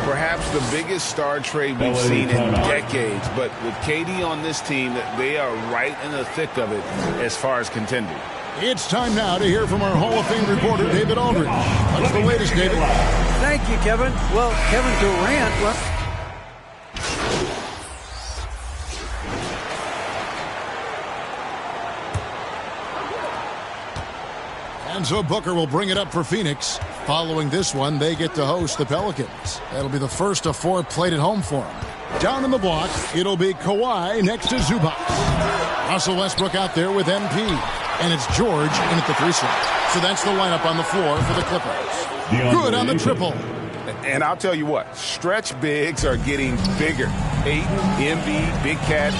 Speaker 11: Perhaps the biggest star trade we've seen in decades. But with KD on this team, they are right in the thick of it as far as contending.
Speaker 9: It's time now to hear from our Hall of Fame reporter, David Aldridge. What's the latest, David?
Speaker 12: Thank you, Kevin. Well, Kevin Durant...
Speaker 9: And so Booker will bring it up for Phoenix. Following this one, they get to host the Pelicans. That'll be the first of 4 played at home for them. Down in the block, it'll be Kawhi next to Zubac. Russell Westbrook out there with MP. And it's George in at the 3 slot. So that's the lineup on the floor for the Clippers. Good on the triple.
Speaker 11: And I'll tell you what, stretch bigs are getting bigger. Ayton, Embiid, Big Cat.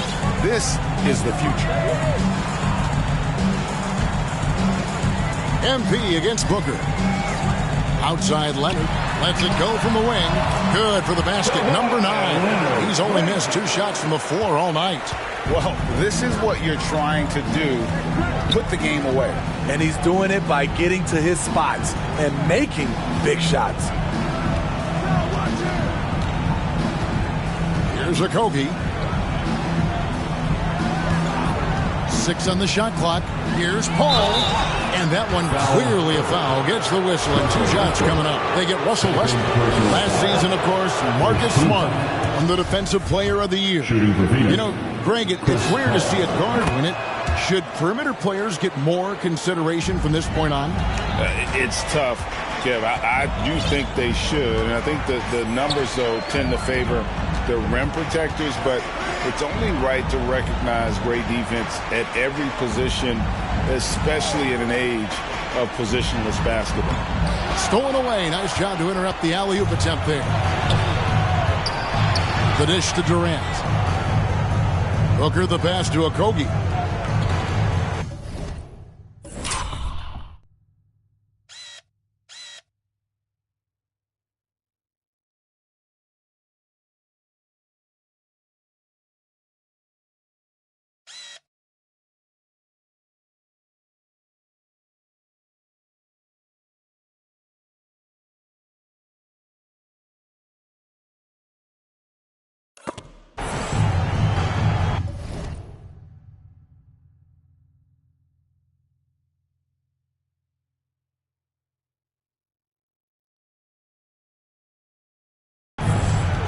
Speaker 11: This is the future.
Speaker 9: MP against Booker. Outside Leonard. Lets it go from the wing. Good for the basket. Number 9. He's only missed 2 shots from the floor all night.
Speaker 11: Well, this is what you're trying to do. Put the game away.
Speaker 10: And he's doing it by getting to his spots and making big shots.
Speaker 9: Here's Okogie. 6 on the shot clock. Here's Paul. And that one clearly a foul. Gets the whistle and 2 shots coming up. They get Russell Westbrook. Last season, of course, Marcus Smart won the Defensive Player of the Year. You know, Greg, it's rare to see a guard win it. Should perimeter players get more consideration from this point on?
Speaker 11: It's tough, Kev. I do think they should. And I think that the numbers, though, tend to favor the rim protectors. But it's only right to recognize great defense at every position, especially in an age of positionless basketball.
Speaker 9: Stolen away. Nice job to interrupt the alley-oop attempt there. The dish to Durant. Booker the pass to Okogie.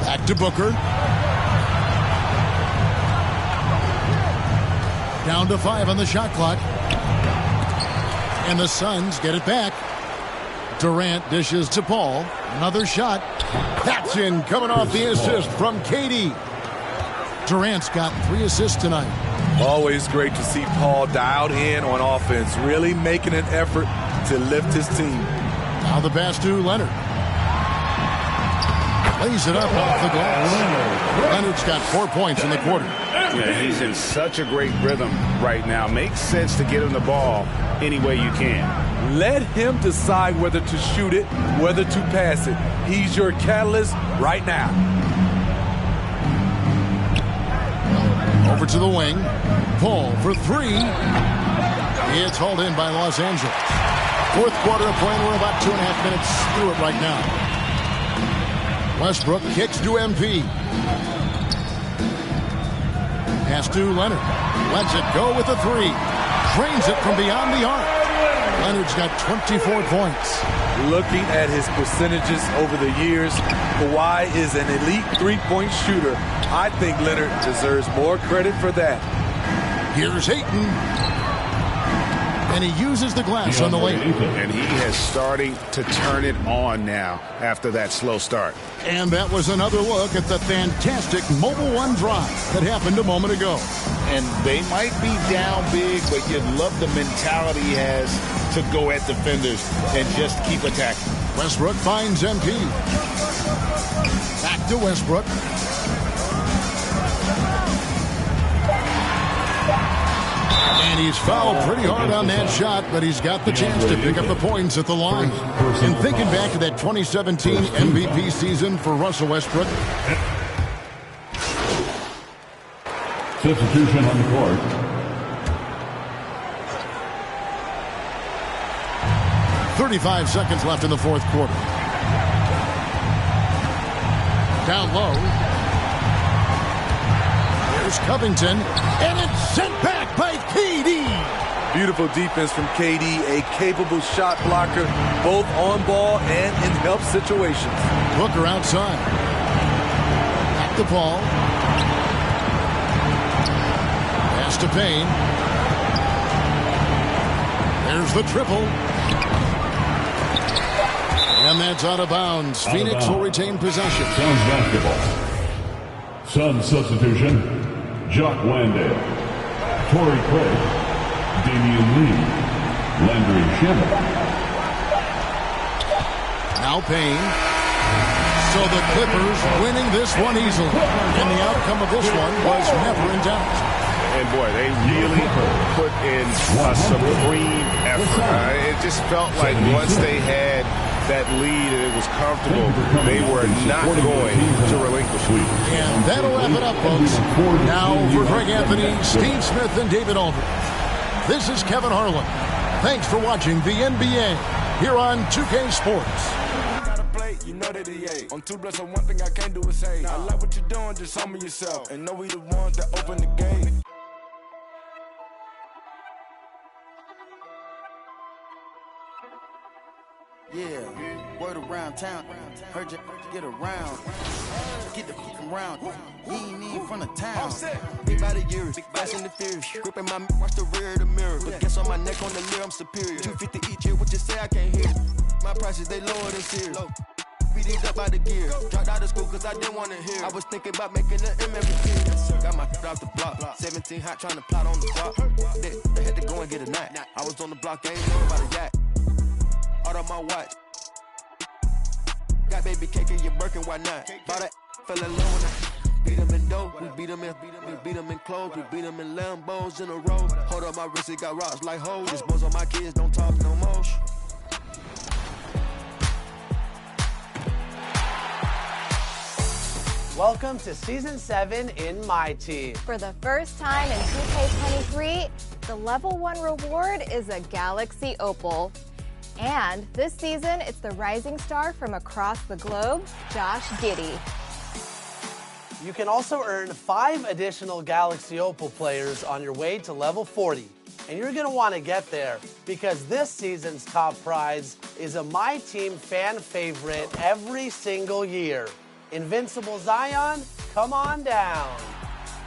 Speaker 9: Back to Booker. Down to 5 on the shot clock. And the Suns get it back. Durant dishes to Paul. Another shot. That's in, coming off the assist from KD. Durant's got 3 assists tonight.
Speaker 10: Always great to see Paul dialed in on offense, really making an effort to lift his team.
Speaker 9: Now the pass to Leonard. Lays it up off the glass. Leonard's got 4 points in the quarter.
Speaker 11: Yeah, he's in such a great rhythm right now. Makes sense to get him the ball any way you can.
Speaker 10: Let him decide whether to shoot it, whether to pass it. He's your catalyst right now.
Speaker 9: Over to the wing. Paul for 3. It's hauled in by Los Angeles. Fourth quarter of play. We're about 2.5 minutes through it right now. Westbrook kicks to MP. Pass to Leonard. Lets it go with a 3. Drains it from beyond the arc. Leonard's got 24 points.
Speaker 10: Looking at his percentages over the years, Kawhi is an elite three-point shooter. I think Leonard deserves more credit for that.
Speaker 9: Here's Ayton. And he uses the glass on the way.
Speaker 11: And he is starting to turn it on now after that slow start.
Speaker 9: And that was another look at the fantastic Mobile One drive that happened a moment ago.
Speaker 11: And they might be down big, but you love the mentality he has to go at defenders and just keep attacking.
Speaker 9: Westbrook finds MP. Back to Westbrook. And he's fouled pretty hard on that shot, but he's got the chance to pick up the points at the line. And thinking back to that 2017 MVP season for Russell Westbrook.
Speaker 8: Substitution on the court.
Speaker 9: .35 seconds left in the fourth quarter. Down low. Here's Covington, and it's sent back by KD.
Speaker 10: Beautiful defense from KD, a capable shot blocker, both on ball and in help situations.
Speaker 9: Booker outside. Back to Paul. Pass to Payne. There's the triple. And that's out of bounds. Phoenix will retain possession.
Speaker 8: Suns basketball. Suns substitution. Jock Landale, Torrey Craig, Damian Lee, Landry Shamet.
Speaker 9: Now Payne. So the Clippers winning this one easily. And the outcome of this one was never in doubt.
Speaker 11: And boy, they really put in a supreme effort. It just felt like once they had that lead and it was comfortable, they were not going to relinquish it.
Speaker 9: And that'll wrap it up, folks. Now for Greg Anthony, Steve Smith, and David Aldridge. This is Kevin Harlan. Thanks for watching the NBA here on 2K Sports.
Speaker 1: You know that he ain't. I'm too blessed, so one thing I can't do is say, I like what you're doing, just humble yourself. And know we the ones that open the gate.
Speaker 13: Yeah, word around town. Heard you get around. Get the fuck around. He ain't even from the town. Big by the years, fast and the furious. Gripping my watch the rear of the mirror. But guess on my neck on the leer, I'm superior. 250 each year, what you say I can't hear. My prices, they lower than serious. BD's up by the gear. Dropped out of school cause I didn't want to hear. I was thinking about making an M every year. Got my off the block. 17 hot trying to plot on the block. They had to go and get a knot. I was on the block, ain't know about a yacht. Out on my watch. Got baby cake in your Birkin, why not? Bought it, fell in love when I beat him in dough. We beat him in clothes. We beat him in Lambos in a row. Hold up my wrist, it got rocks like hoes. Just buzz on my kids, don't talk no more.
Speaker 14: Welcome to Season 7 in My Team.
Speaker 15: For the first time in 2K23, the Level 1 reward is a Galaxy Opal. And this season, it's the rising star from across the globe, Josh Giddey.
Speaker 14: You can also earn 5 additional Galaxy Opal players on your way to level 40. And you're going to want to get there because this season's top prize is a My Team fan favorite every single year. Invincible Zion, come on down.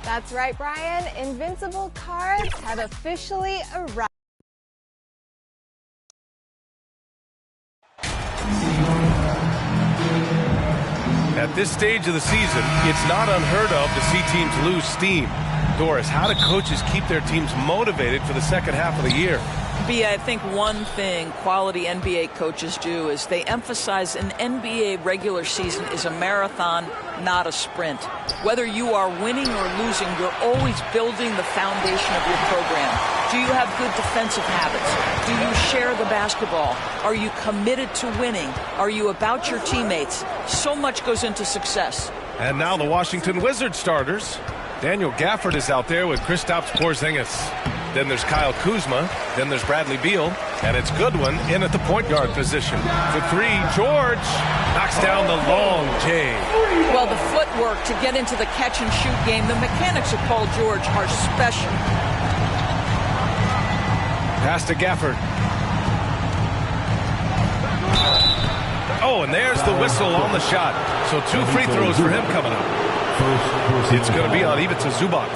Speaker 15: That's right, Brian. Invincible cards have officially arrived.
Speaker 4: At this stage of the season, it's not unheard of to see teams lose steam. Doris, how do coaches keep their teams motivated for the second half of the year?
Speaker 16: I think one thing quality NBA coaches do is they emphasize an NBA regular season is a marathon, not a sprint. Whether you are winning or losing, you're always building the foundation of your program. Do you have good defensive habits? Do you share the basketball? Are you committed to winning? Are you about your teammates? So much goes into success.
Speaker 4: And now the Washington Wizards starters. Daniel Gafford is out there with Kristaps Porzingis. Then there's Kyle Kuzma. Then there's Bradley Beal. And it's Goodwin in at the point guard position. For three, George knocks down the long J.
Speaker 16: Well, the footwork to get into the catch-and-shoot game, the mechanics of Paul George are special.
Speaker 4: Pass to Gafford. Oh, and there's the whistle on the shot. So 2 free throws for him coming up. It's going to be on Ivica Zubac.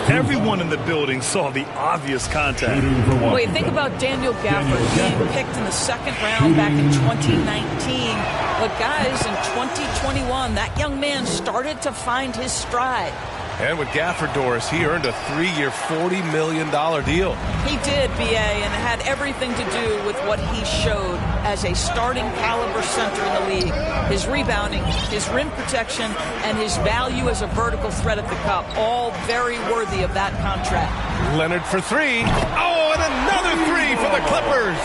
Speaker 6: Everyone in the building saw the obvious contact.
Speaker 16: Wait, think about Daniel Gafford being picked in the second round back in 2019. But guys, in 2021, that young man started to find his stride.
Speaker 4: And with Gafford, Doris, he earned a 3-year, $40 million deal.
Speaker 16: He did, B.A., and it had everything to do with what he showed as a starting caliber center in the league. His rebounding, his rim protection, and his value as a vertical threat at the cup, all very worthy of that contract.
Speaker 4: Leonard for three. Oh, and another three for the Clippers.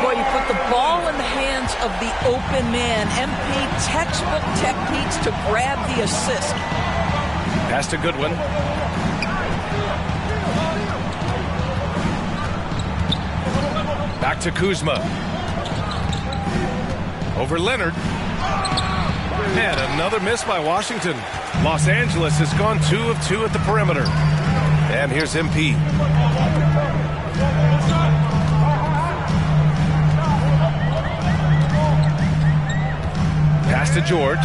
Speaker 16: Boy, you put the ball in the hands of the open man. MP textbook techniques to grab the assist.
Speaker 4: Pass to Goodwin. Back to Kuzma. Over Leonard. And another miss by Washington. Los Angeles has gone 2 of 2 at the perimeter. And here's MP. Pass to George.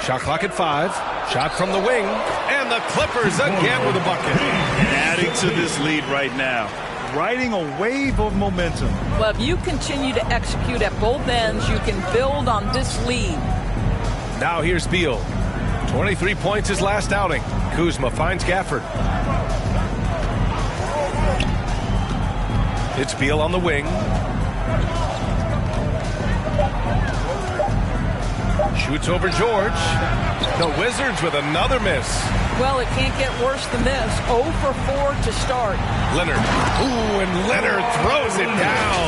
Speaker 4: Shot clock at 5. Shot from the wing. And the Clippers again with a bucket.
Speaker 6: Adding to this lead right now. Riding a wave of momentum.
Speaker 16: Well, if you continue to execute at both ends, you can build on this lead.
Speaker 4: Now here's Beal. 23 points his last outing. Kuzma finds Gafford. It's Beal on the wing. Shoots over George. The Wizards with another miss.
Speaker 16: Well, it can't get worse than this. 0 for 4 to start.
Speaker 4: Leonard. Ooh, and Leonard throws it down.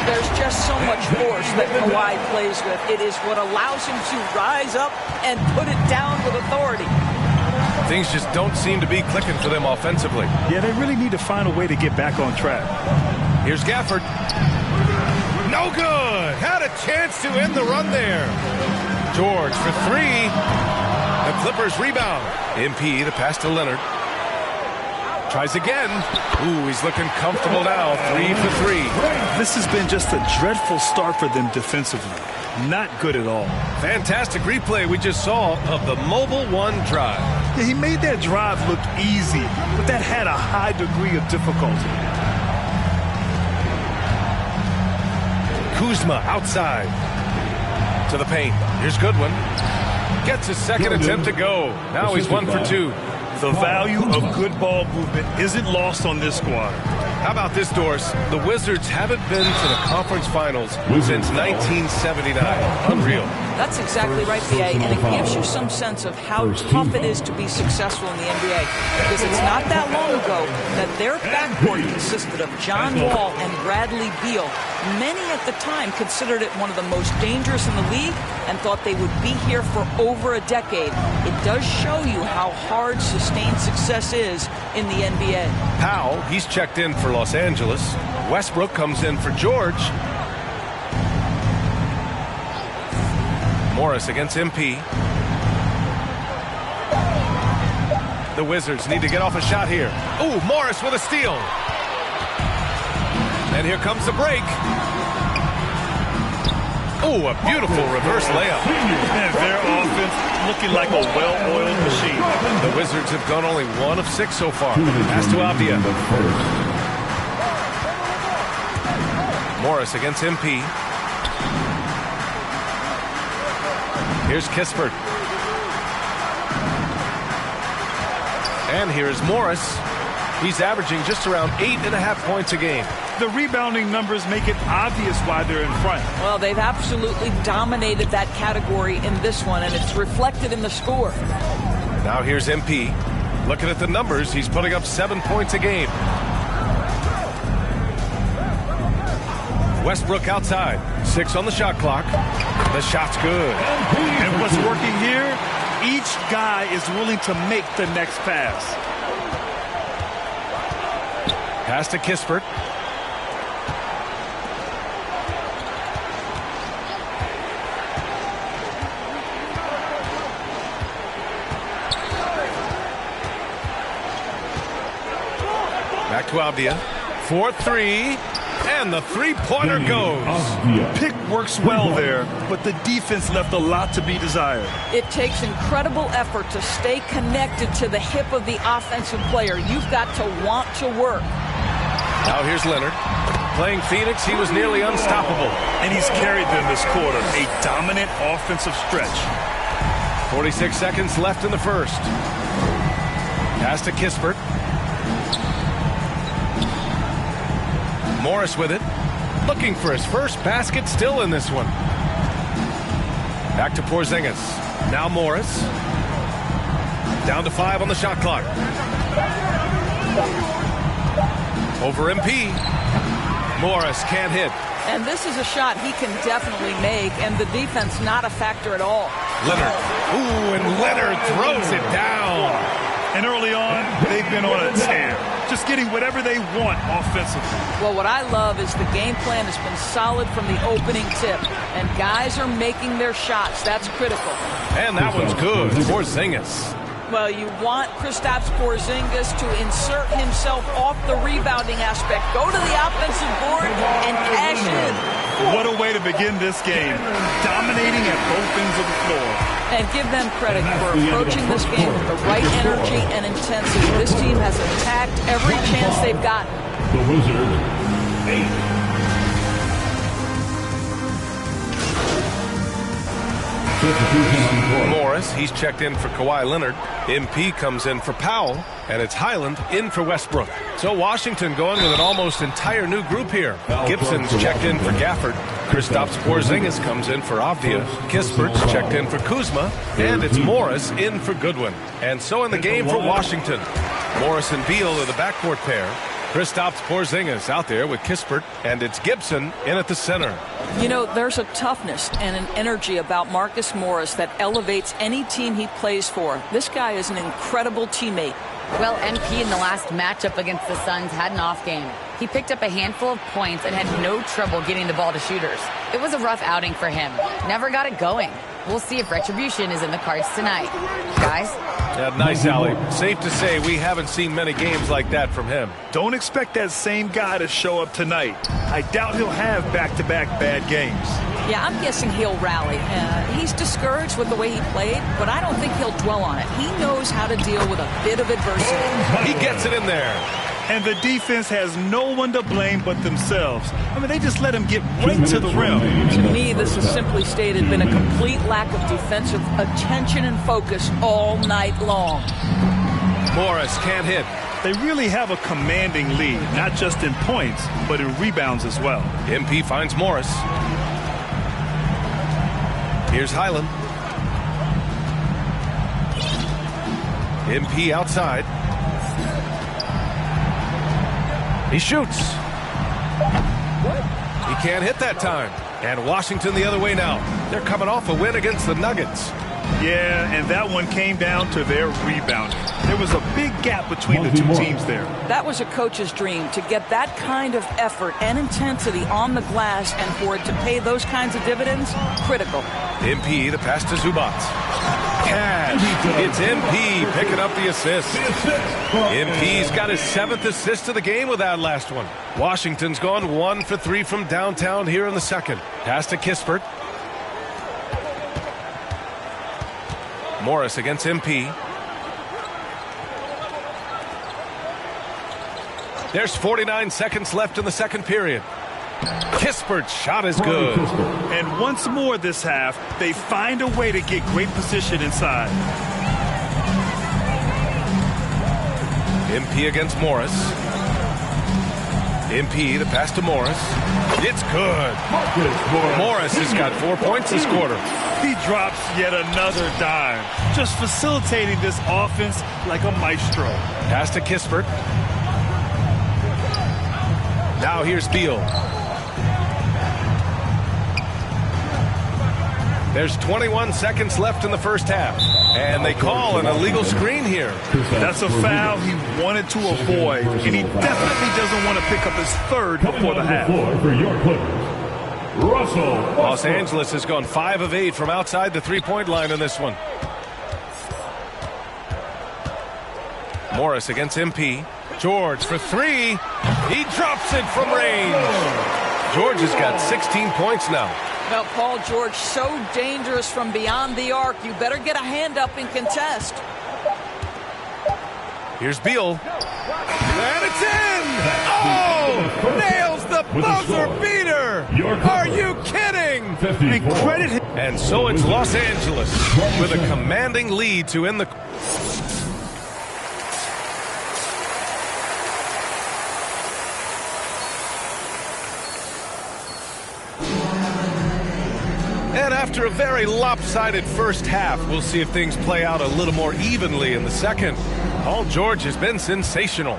Speaker 16: There's just so much force that Kawhi plays with. It is what allows him to rise up and put it down with authority.
Speaker 4: Things just don't seem to be clicking for them offensively.
Speaker 6: Yeah, they really need to find a way to get back on track.
Speaker 4: Here's Gafford. No good. Had a chance to end the run there. George for 3. The Clippers rebound. MP, the pass to Leonard. Tries again. Ooh, he's looking comfortable now. 3 for 3.
Speaker 6: This has been just a dreadful start for them defensively. Not good at all.
Speaker 4: Fantastic replay we just saw of the Mobile 1 drive.
Speaker 6: Yeah, he made that drive look easy, but that had a high degree of difficulty.
Speaker 4: Kuzma outside to the paint. Here's Goodwin. Gets his second attempt to go. Now he's 1 for 2.
Speaker 6: The value of good ball movement isn't lost on this squad.
Speaker 4: How about this, Doris? The Wizards haven't been to the conference finals since 1979. Unreal.
Speaker 16: That's exactly right, B.A., and it gives you some sense of how tough it is to be successful in the NBA. Because it's not that long ago that their backcourt consisted of John Wall and Bradley Beal. Many at the time considered it one of the most dangerous in the league and thought they would be here for over a decade. It does show you how hard sustained success is in the NBA.
Speaker 4: Powell, he's checked in for Los Angeles. Westbrook comes in for George. Morris against MP. The Wizards need to get off a shot here. Ooh, Morris with a steal. And here comes the break. Oh, a beautiful reverse layup.
Speaker 6: And their offense looking like a well-oiled machine.
Speaker 4: The Wizards have gone only 1 of 6 so far. Pass to Avdia. Morris against MP. Here's Kispert. And here's Morris. He's averaging just around 8.5 points a game.
Speaker 6: The rebounding numbers make it obvious why they're in front.
Speaker 16: Well, they've absolutely dominated that category in this one, and it's reflected in the score.
Speaker 4: Now here's MP. Looking at the numbers, he's putting up 7 points a game. Westbrook outside. 6 on the shot clock. The shot's good.
Speaker 6: And what's working here, each guy is willing to make the next pass.
Speaker 4: Pass to Kispert. Back to Avdia. 4-3. And the three-pointer goes.
Speaker 6: Pick works well there, but the defense left a lot to be desired.
Speaker 16: It takes incredible effort to stay connected to the hip of the offensive player. You've got to want to work.
Speaker 4: Now here's Leonard. Playing Phoenix, he was nearly unstoppable.
Speaker 6: And he's carried them this quarter. A dominant offensive stretch.
Speaker 4: 46 seconds left in the first. Pass to Kispert. Morris with it. Looking for his first basket, still in this one. Back to Porzingis. Now Morris. Down to 5 on the shot clock. Over MP. Morris can't hit.
Speaker 16: And this is a shot he can definitely make, and the defense not a factor at all.
Speaker 4: Leonard. Ooh, and Leonard throws it down.
Speaker 6: And early on, they've been on a tear. Just getting whatever they want offensively.
Speaker 16: Well, what I love is the game plan has been solid from the opening tip, and guys are making their shots. That's critical.
Speaker 4: And that one's good. Porzingis.
Speaker 16: Well, you want Kristaps Porzingis to insert himself off the rebounding aspect, go to the offensive board, and cash in.
Speaker 6: What a way to begin this game, dominating at both ends of the floor.
Speaker 16: And give them credit for approaching this game with the right energy and intensity. This team has attacked every chance they've gotten.
Speaker 8: The Wizards, 8.
Speaker 4: Morris, he's checked in for Kawhi Leonard. MP comes in for Powell, and it's Highland in for Westbrook. So Washington going with an almost entire new group here. Gibson's checked in for Gafford. Kristaps Porzingis comes in for Avdia. Kispert's checked in for Kuzma, and it's Morris in for Goodwin. And so in the game for Washington, Morris and Beal are the backcourt pair. Kristaps Porzingis out there with Kispert, and it's Gibson in at the center.
Speaker 16: You know, there's a toughness and an energy about Marcus Morris that elevates any team he plays for. This guy is an incredible teammate.
Speaker 7: Well, MP in the last matchup against the Suns had an off game. He picked up a handful of points and had no trouble getting the ball to shooters. It was a rough outing for him. Never got it going. We'll see if retribution is in the cards tonight. Guys?
Speaker 4: Yeah, nice, Allie. Safe to say we haven't seen many games like that from him.
Speaker 6: Don't expect that same guy to show up tonight. I doubt he'll have back-to-back bad games.
Speaker 16: Yeah, I'm guessing he'll rally. He's discouraged with the way he played, but I don't think he'll dwell on it. He knows how to deal with a bit of adversity.
Speaker 4: He gets it in there.
Speaker 6: And the defense has no one to blame but themselves. I mean, they just let him get right to the rim.
Speaker 16: To me, this is simply stated been a complete lack of defensive attention and focus all night long.
Speaker 4: Morris can't hit.
Speaker 6: They really have a commanding lead, not just in points, but in rebounds as well.
Speaker 4: MP finds Morris. Here's Highland. MP outside. He shoots. He can't hit that time. And Washington the other way now. They're coming off a win against the Nuggets.
Speaker 6: Yeah, and that one came down to their rebounding. There was a big gap between the two teams there.
Speaker 16: That was a coach's dream, to get that kind of effort and intensity on the glass, and for it to pay those kinds of dividends, critical.
Speaker 4: MP, the pass to Zubac. Cash. It's MP picking up the assist. MP's got his 7th assist of the game with that last one. Washington's gone 1 for 3 from downtown here in the second. Pass to Kispert. Morris against MP. There's 49 seconds left in the second period. Kispert's shot is good.
Speaker 6: And once more this half, they find a way to get great position inside.
Speaker 4: MP against Morris. MP, the pass to Morris. It's good. Morris has got 4 points this quarter.
Speaker 6: He drops yet another dime, just facilitating this offense like a maestro.
Speaker 4: Pass to Kispert. Now here's Beal. There's 21 seconds left in the first half, and they call an illegal screen here.
Speaker 6: That's a foul he wanted to avoid, and he definitely doesn't want to pick up his third before the half.
Speaker 4: Los Angeles has gone 5 of 8 from outside the three-point line in this one. Morris against MP. George for 3. He drops it from range. George has got 16 points now.
Speaker 16: Now, Paul George, so dangerous from beyond the arc. You better get a hand up and contest.
Speaker 4: Here's Beal. And it's in! Oh! Nails the buzzer beater! Are you kidding? And so it's Los Angeles with a commanding lead to end the... And after a very lopsided first half, we'll see if things play out a little more evenly in the second. Paul George has been sensational.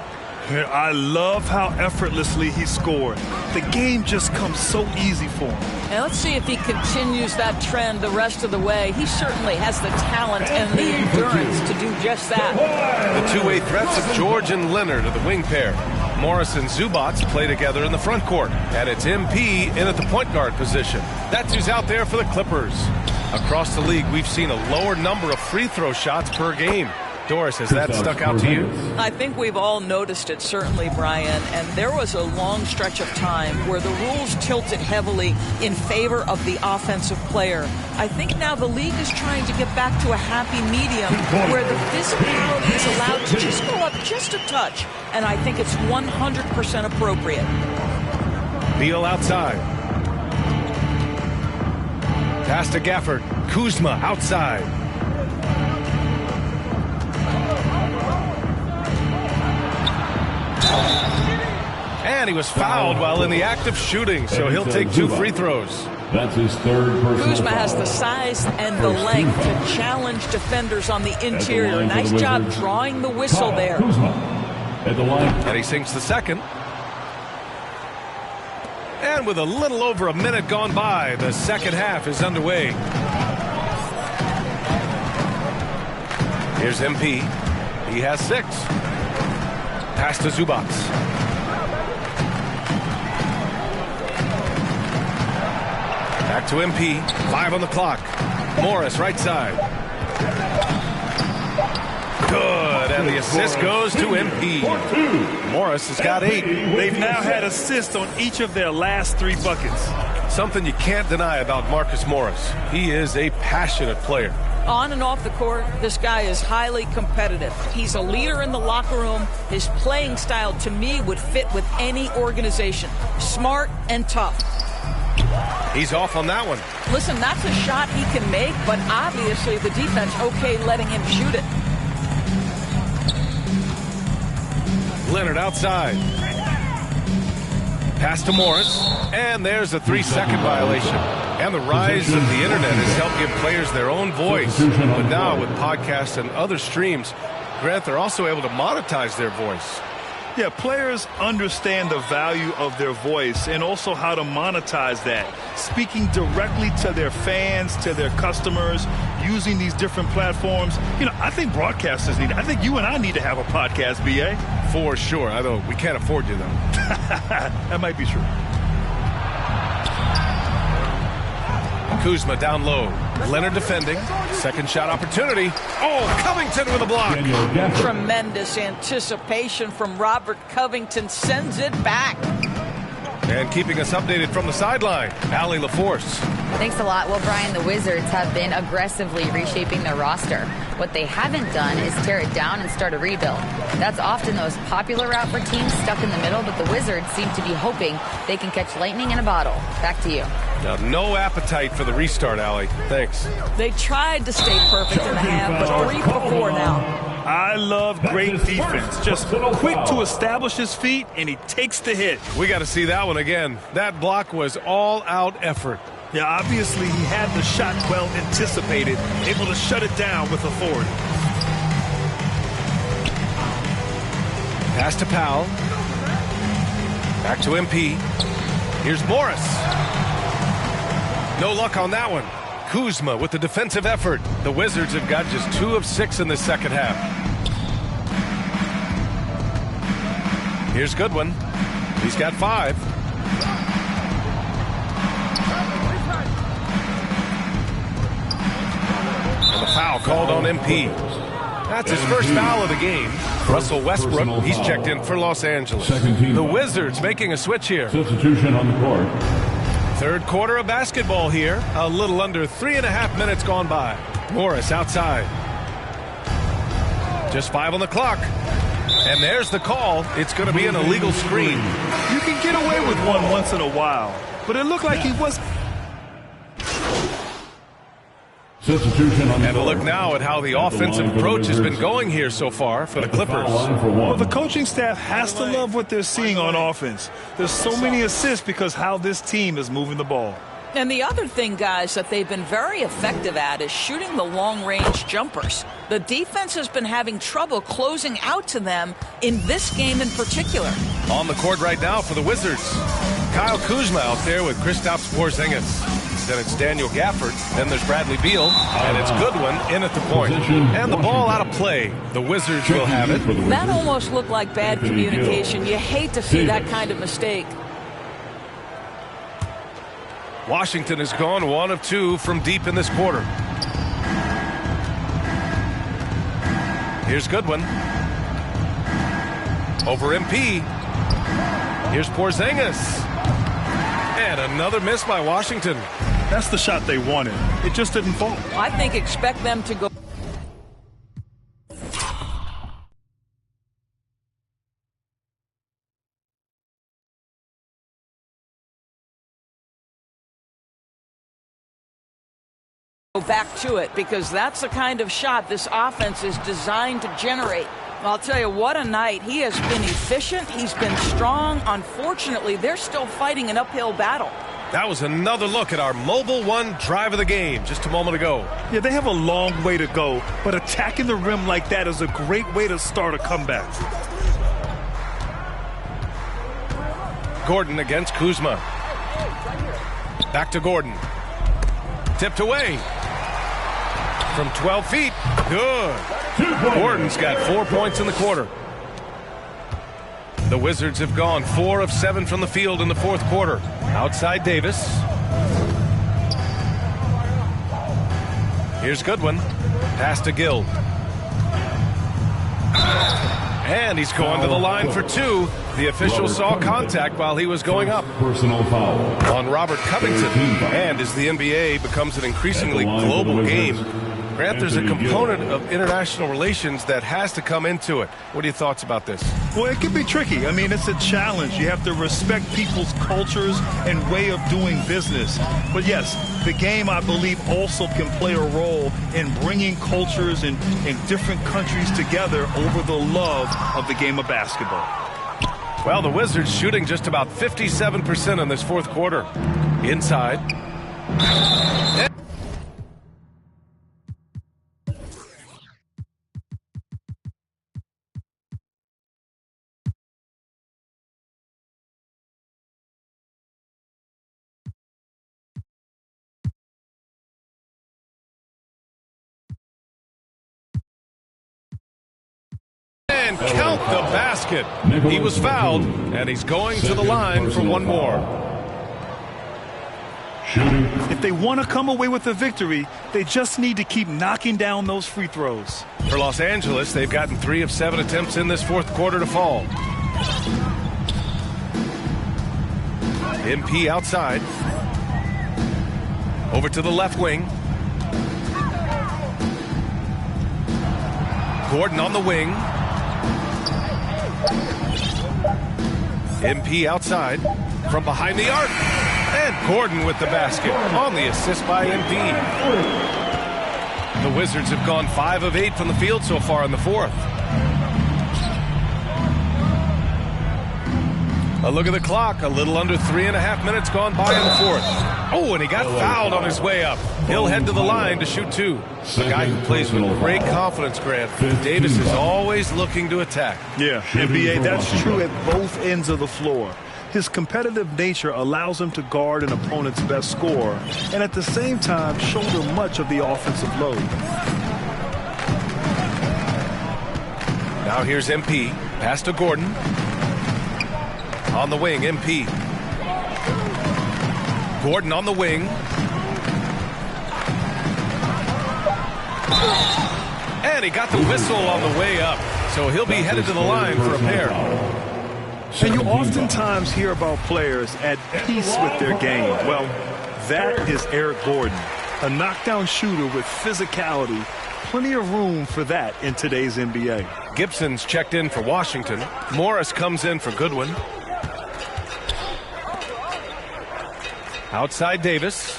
Speaker 6: I love how effortlessly he scored. The game just comes so easy for him.
Speaker 16: Now let's see if he continues that trend the rest of the way. He certainly has the talent and the endurance to do just that.
Speaker 4: The two-way threats of George and Leonard are the wing pair. Morris and Zubats play together in the front court. And it's MP in at the point guard position. That's who's out there for the Clippers. Across the league, we've seen a lower number of free throw shots per game. Doris, has that stuck out to you?
Speaker 16: I think we've all noticed it, certainly, Brian. And there was a long stretch of time where the rules tilted heavily in favor of the offensive player. I think now the league is trying to get back to a happy medium where the physicality is allowed to just go up just a touch. And I think it's 100% appropriate.
Speaker 4: Beal outside. Pass to Gafford. Kuzma outside. And he was fouled while in the act of shooting, so he'll take 2 free throws.
Speaker 8: That's his third personal
Speaker 16: Kuzma has the size and the length to challenge defenders on the interior. Nice job drawing the whistle there.
Speaker 4: And he sinks the second. And with a little over a minute gone by, the second half is underway. Here's MP. He has 6. Pass to Zubats. Back to MP. 5 on the clock. Morris right side. Good. And the assist goes to MP. Morris has got 8.
Speaker 6: They've now had assists on each of their last 3 buckets.
Speaker 4: Something you can't deny about Marcus Morris. He is a passionate player.
Speaker 16: On and off the court, this guy is highly competitive. He's a leader in the locker room. His playing style, to me, would fit with any organization. Smart and tough.
Speaker 4: He's off on that one.
Speaker 16: Listen, that's a shot he can make, but obviously the defense okay letting him shoot it.
Speaker 4: Leonard outside. Pass to Morris. And there's a 3-second violation. And the rise of the internet has helped give players their own voice. But now with podcasts and other streams, Grant, they're also able to monetize their voice.
Speaker 6: Yeah, players understand the value of their voice and also how to monetize that. Speaking directly to their fans, to their customers, using these different platforms. You know, I think broadcasters need it. I think you and I need to have a podcast, B.A.
Speaker 4: For sure. I know we can't afford you, though.
Speaker 6: That might be true.
Speaker 4: Kuzma down low. Leonard defending. Second shot opportunity. Oh, Covington with a block.
Speaker 16: Tremendous anticipation from Robert Covington. Sends it back.
Speaker 4: And keeping us updated from the sideline, Allie LaForce.
Speaker 7: Thanks a lot. Well, Brian, the Wizards have been aggressively reshaping their roster. What they haven't done is tear it down and start a rebuild. That's often the most popular route for teams stuck in the middle, but the Wizards seem to be hoping they can catch lightning in a bottle. Back to you.
Speaker 4: Now, no appetite for the restart, Allie. Thanks.
Speaker 16: They tried to stay perfect in the half, but 3 for 4 now.
Speaker 6: I love great defense. Just quick to establish his feet, and he takes the hit.
Speaker 4: We got to see that one again. That block was all-out effort.
Speaker 6: Yeah, obviously he had the shot well anticipated, able to shut it down with authority.
Speaker 4: Pass to Powell. Back to MP. Here's Morris. No luck on that one. Kuzma with the defensive effort. The Wizards have got just 2 of 6 in the second half. Here's Goodwin. He's got 5. And the foul called on MP. That's his first foul of the game. Russell Westbrook, he's checked in for Los Angeles. The Wizards making a switch here.
Speaker 8: Substitution on the court.
Speaker 4: Third quarter of basketball here. A little under 3.5 minutes gone by. Morris outside. Just 5 on the clock. And there's the call. It's going to be an illegal screen.
Speaker 6: You can get away with one once in a while, but it looked like he was.
Speaker 8: Substitution on the
Speaker 4: And a look now at how the offensive approach has been going here so far for the Clippers.
Speaker 6: Well, the coaching staff has to love what they're seeing on offense. There's so many assists because how this team is moving the ball.
Speaker 16: And the other thing, guys, that they've been very effective at is shooting the long-range jumpers. The defense has been having trouble closing out to them in this game in particular.
Speaker 4: On the court right now for the Wizards, Kyle Kuzma out there with Kristaps Porzingis. Then it's Daniel Gafford. Then there's Bradley Beal. And it's Goodwin in at the point. And the ball out of play. The Wizards will have it.
Speaker 16: That almost looked like bad communication. You hate to see that kind of mistake.
Speaker 4: Washington has gone 1 of 2 from deep in this quarter. Here's Goodwin. Over MP. Here's Porzingis. And another miss by Washington.
Speaker 6: That's the shot they wanted. It just didn't fall.
Speaker 16: I think expect them to go. Back to it, because that's the kind of shot this offense is designed to generate. I'll tell you, what a night. He has been efficient. He's been strong. Unfortunately, they're still fighting an uphill battle.
Speaker 4: That was another look at our Mobile One drive of the game just a moment ago.
Speaker 6: Yeah, they have a long way to go, but attacking the rim like that is a great way to start a comeback.
Speaker 4: Gordon against Kuzma. Back to Gordon. Tipped away. From 12 feet. Good. Gordon's got 4 points in the quarter. The Wizards have gone 4 of 7 from the field in the fourth quarter. Outside Davis. Here's Goodwin. Pass to Gill. And he's going to the line for 2. The official saw contact while he was going up.
Speaker 8: Personal foul
Speaker 4: on Robert Covington. And as the NBA becomes an increasingly global game, Grant, there's a component of international relations that has to come into it. What are your thoughts about this?
Speaker 6: Well, it can be tricky. I mean, it's a challenge. You have to respect people's cultures and way of doing business. But yes, the game, I believe, also can play a role in bringing cultures in different countries together over the love of the game of basketball.
Speaker 4: Well, the Wizards shooting just about 57% in this fourth quarter. Inside. And count the basket. He was fouled, and he's going to the line for one more.
Speaker 6: If they want to come away with a victory, they just need to keep knocking down those free throws.
Speaker 4: For Los Angeles, they've gotten 3 of 7 attempts in this fourth quarter to fall. MP outside. Over to the left wing. Gordon on the wing. MP outside from behind the arc. And Gordon with the basket on the assist by MP. The Wizards have gone 5 of 8 from the field so far in the fourth. A look at the clock. A little under 3.5 minutes gone by in the fourth. Oh, and he got fouled on his way up. He'll head to the line to shoot 2. A guy who plays with great confidence, Grant. Davis is always looking to attack.
Speaker 6: Yeah, NBA, that's true at both ends of the floor. His competitive nature allows him to guard an opponent's best scorer and at the same time shoulder much of the offensive load.
Speaker 4: Now here's MP. Pass to Gordon. On the wing, MP. Gordon on the wing. And he got the whistle on the way up. So he'll be headed to the line for a pair.
Speaker 6: And you oftentimes hear about players at peace with their game. Well, that is Eric Gordon, a knockdown shooter with physicality. Plenty of room for that in today's NBA.
Speaker 4: Gibson's checked in for Washington. Morris comes in for Goodwin. Outside Davis.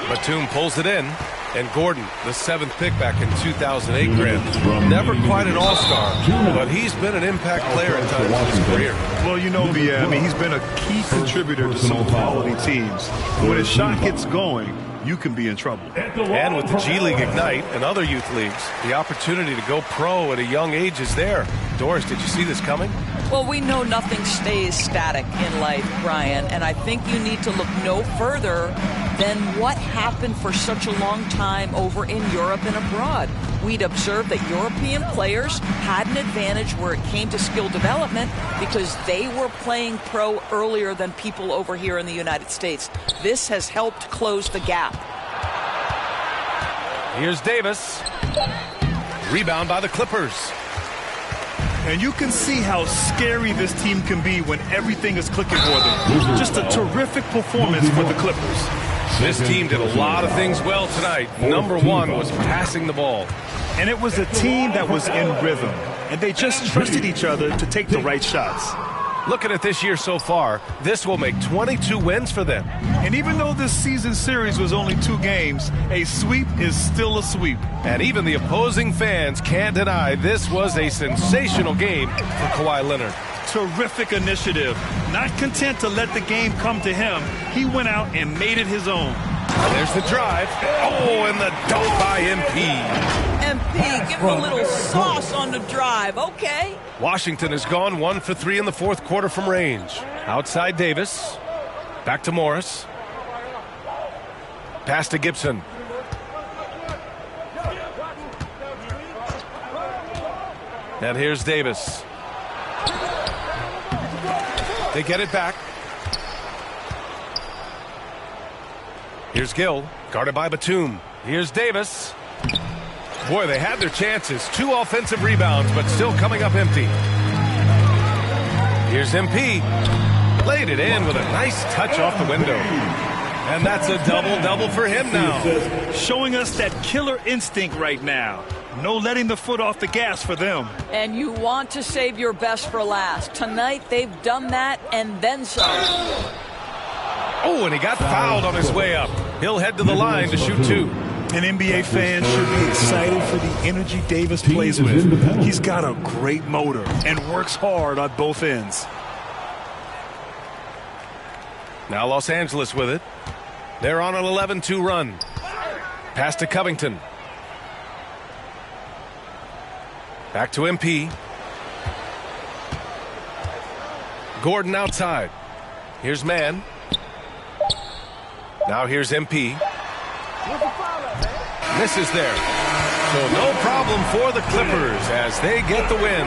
Speaker 4: Batum pulls it in. And Gordon, the 7th pick back in 2008, Grant. Never quite an all-star, but he's been an impact player at times in his career.
Speaker 6: Well, you know, I mean, he's been a key contributor to some quality teams. When his shot gets going, you can be in trouble.
Speaker 4: And with the G League Ignite and other youth leagues, the opportunity to go pro at a young age is there. Doris, did you see this coming?
Speaker 16: Well, we know nothing stays static in life, Brian, and I think you need to look no further than what happened for such a long time over in Europe and abroad. We'd observed that European players had an advantage where it came to skill development because they were playing pro earlier than people over here in the United States. This has helped close the gap.
Speaker 4: Here's Davis. Rebound by the Clippers.
Speaker 6: And you can see how scary this team can be when everything is clicking for them. Just a terrific performance for the Clippers.
Speaker 4: This team did a lot of things well tonight. Number one was passing the ball.
Speaker 6: And it was a team that was in rhythm. And they just trusted each other to take the right shots.
Speaker 4: Looking at this year so far, this will make 22 wins for them.
Speaker 6: And even though this season series was only 2 games, a sweep is still a sweep.
Speaker 4: And even the opposing fans can't deny this was a sensational game for Kawhi Leonard.
Speaker 6: Terrific initiative. Not content to let the game come to him, he went out and made it his own.
Speaker 4: There's the drive. Oh, and the dunk by MP.
Speaker 16: MP, give him a little sauce on the drive, okay?
Speaker 4: Washington has gone 1 for 3 in the fourth quarter from range. Outside Davis. Back to Morris. Pass to Gibson. And here's Davis. They get it back. Here's Gill, guarded by Batum. Here's Davis. Boy, they had their chances. 2 offensive rebounds, but still coming up empty. Here's MP. Laid it in with a nice touch off the window. And that's a double-double for him now.
Speaker 6: Showing us that killer instinct right now. No letting the foot off the gas for them.
Speaker 16: And you want to save your best for last. Tonight, they've done that and then some.
Speaker 4: Oh, and he got fouled on his way up. He'll head to the line to shoot 2.
Speaker 6: And NBA fans should be excited for the energy Davis plays with. He's got a great motor and works hard on both ends.
Speaker 4: Now Los Angeles with it. They're on an 11-2 run. Pass to Covington. Back to MP. Gordon outside. Here's Mann. Now here's MP. Misses there. So no problem for the Clippers as they get the win.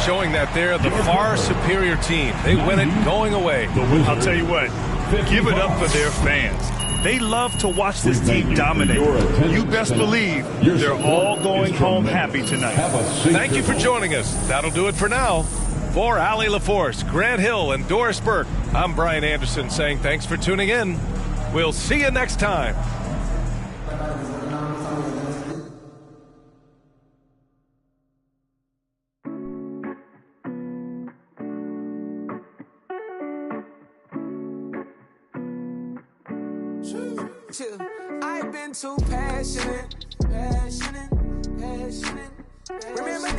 Speaker 4: Showing that they're the far superior team. They win it going away.
Speaker 6: I'll tell you what, give it up for their fans. They love to watch this team dominate. You best believe they're all going home happy tonight.
Speaker 4: Thank you for joining us. That'll do it for now. For Allie LaForce, Grant Hill, and Doris Burke, I'm Brian Anderson saying thanks for tuning in. We'll see you next time.
Speaker 17: I've been too passionate. Remember